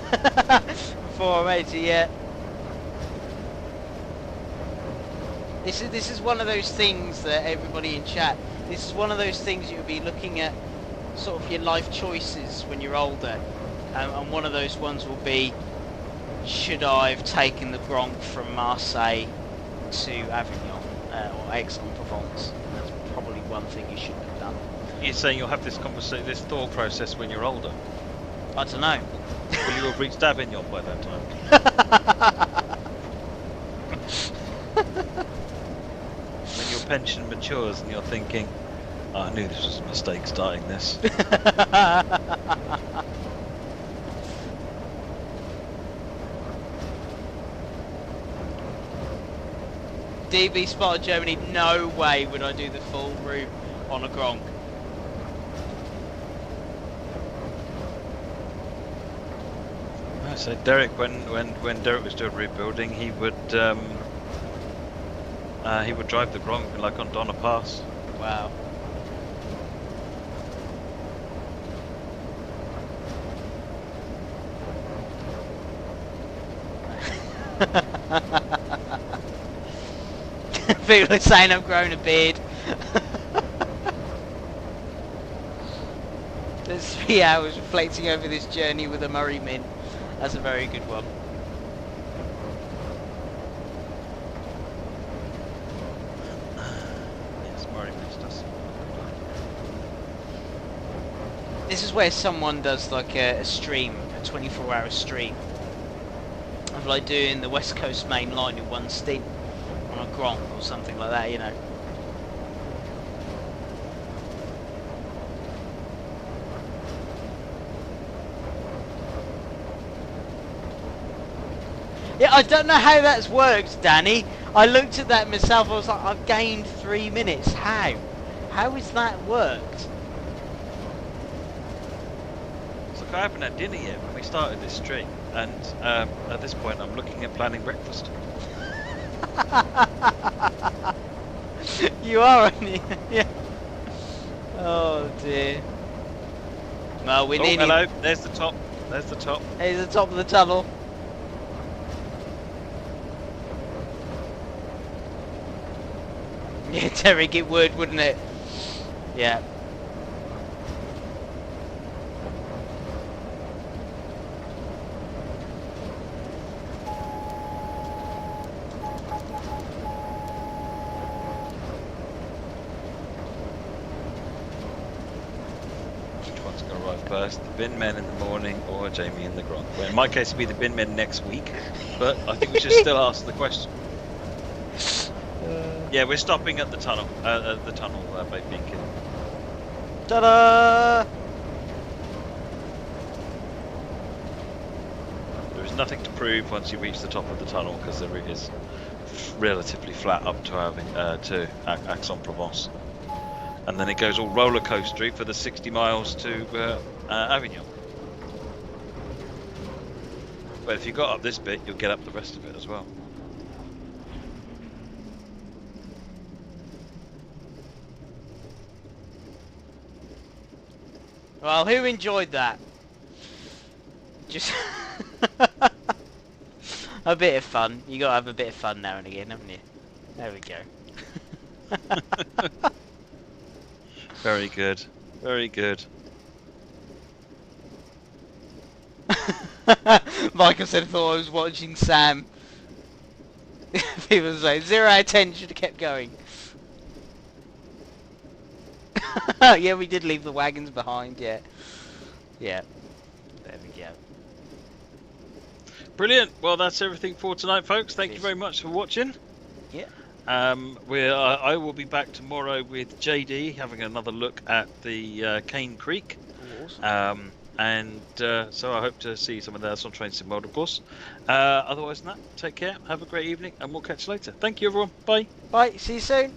before I made it, yeah. This is one of those things that everybody in chat. This is one of those things you'll be looking at, sort of your life choices when you're older, and one of those ones will be: should I have taken the Gronk from Marseille to Avignon or Aix-en-Provence? That's probably one thing you shouldn't have done. You're saying you'll have this this thought process when you're older? I don't know. Will you have reached Avignon by that time? When your pension matures and you're thinking, oh, I knew this was a mistake starting this. DB spotted Germany. No way would I do the full route on a Gronk. So Derek, when Derek was doing rebuilding, he would drive the Gronk like on Donna Pass. Wow. People are saying I've grown a beard. There's 3 hours reflecting over this journey with a Murray Mint. That's a very good one. Yes, Murray Mint does. This is where someone does like a stream, a 24-hour stream of like doing the West Coast Mainline in one stint on a Gronk or something like that, you know. Yeah, I don't know how that's worked, Danny. I looked at that myself, I was like, I've gained 3 minutes. How? How has that worked? It's like I haven't had dinner yet when we started this stream, and at this point I'm looking at planning breakfast. You are, aren't you? Yeah. Oh dear. Well, we need. Hello. There's the top. There's the top. Here's the top of the tunnel. Yeah, Derek, it would, wouldn't it? Yeah. Which one's going to arrive first? The bin men in the morning or Jamie in the Gronk? Well, in my case, it'd be the bin men next week, but I think we should still ask the question. Yeah, we're stopping at the tunnel. Bay Beacon. Ta-da! There is nothing to prove once you reach the top of the tunnel because there is relatively flat up to Aix-en-Provence, and then it goes all roller coastery for the 60 miles to Avignon. But if you got up this bit, you'll get up the rest of it as well. Well, who enjoyed that? Just a bit of fun. You gotta have a bit of fun now and again, haven't you? There we go. Very good. Very good. Michael said, I thought I was watching Sam. People say 0 out of 10 should have kept going. Yeah, we did leave the wagons behind, yeah. Yeah. There we go. Brilliant. Well, that's everything for tonight, folks. Thank you very much for watching. Yeah. I will be back tomorrow with JD having another look at the Cane Creek. Awesome. So I hope to see some of that on Train Sim World, of course. Otherwise than that, take care, have a great evening, and we'll catch you later. Thank you, everyone. Bye. Bye. See you soon.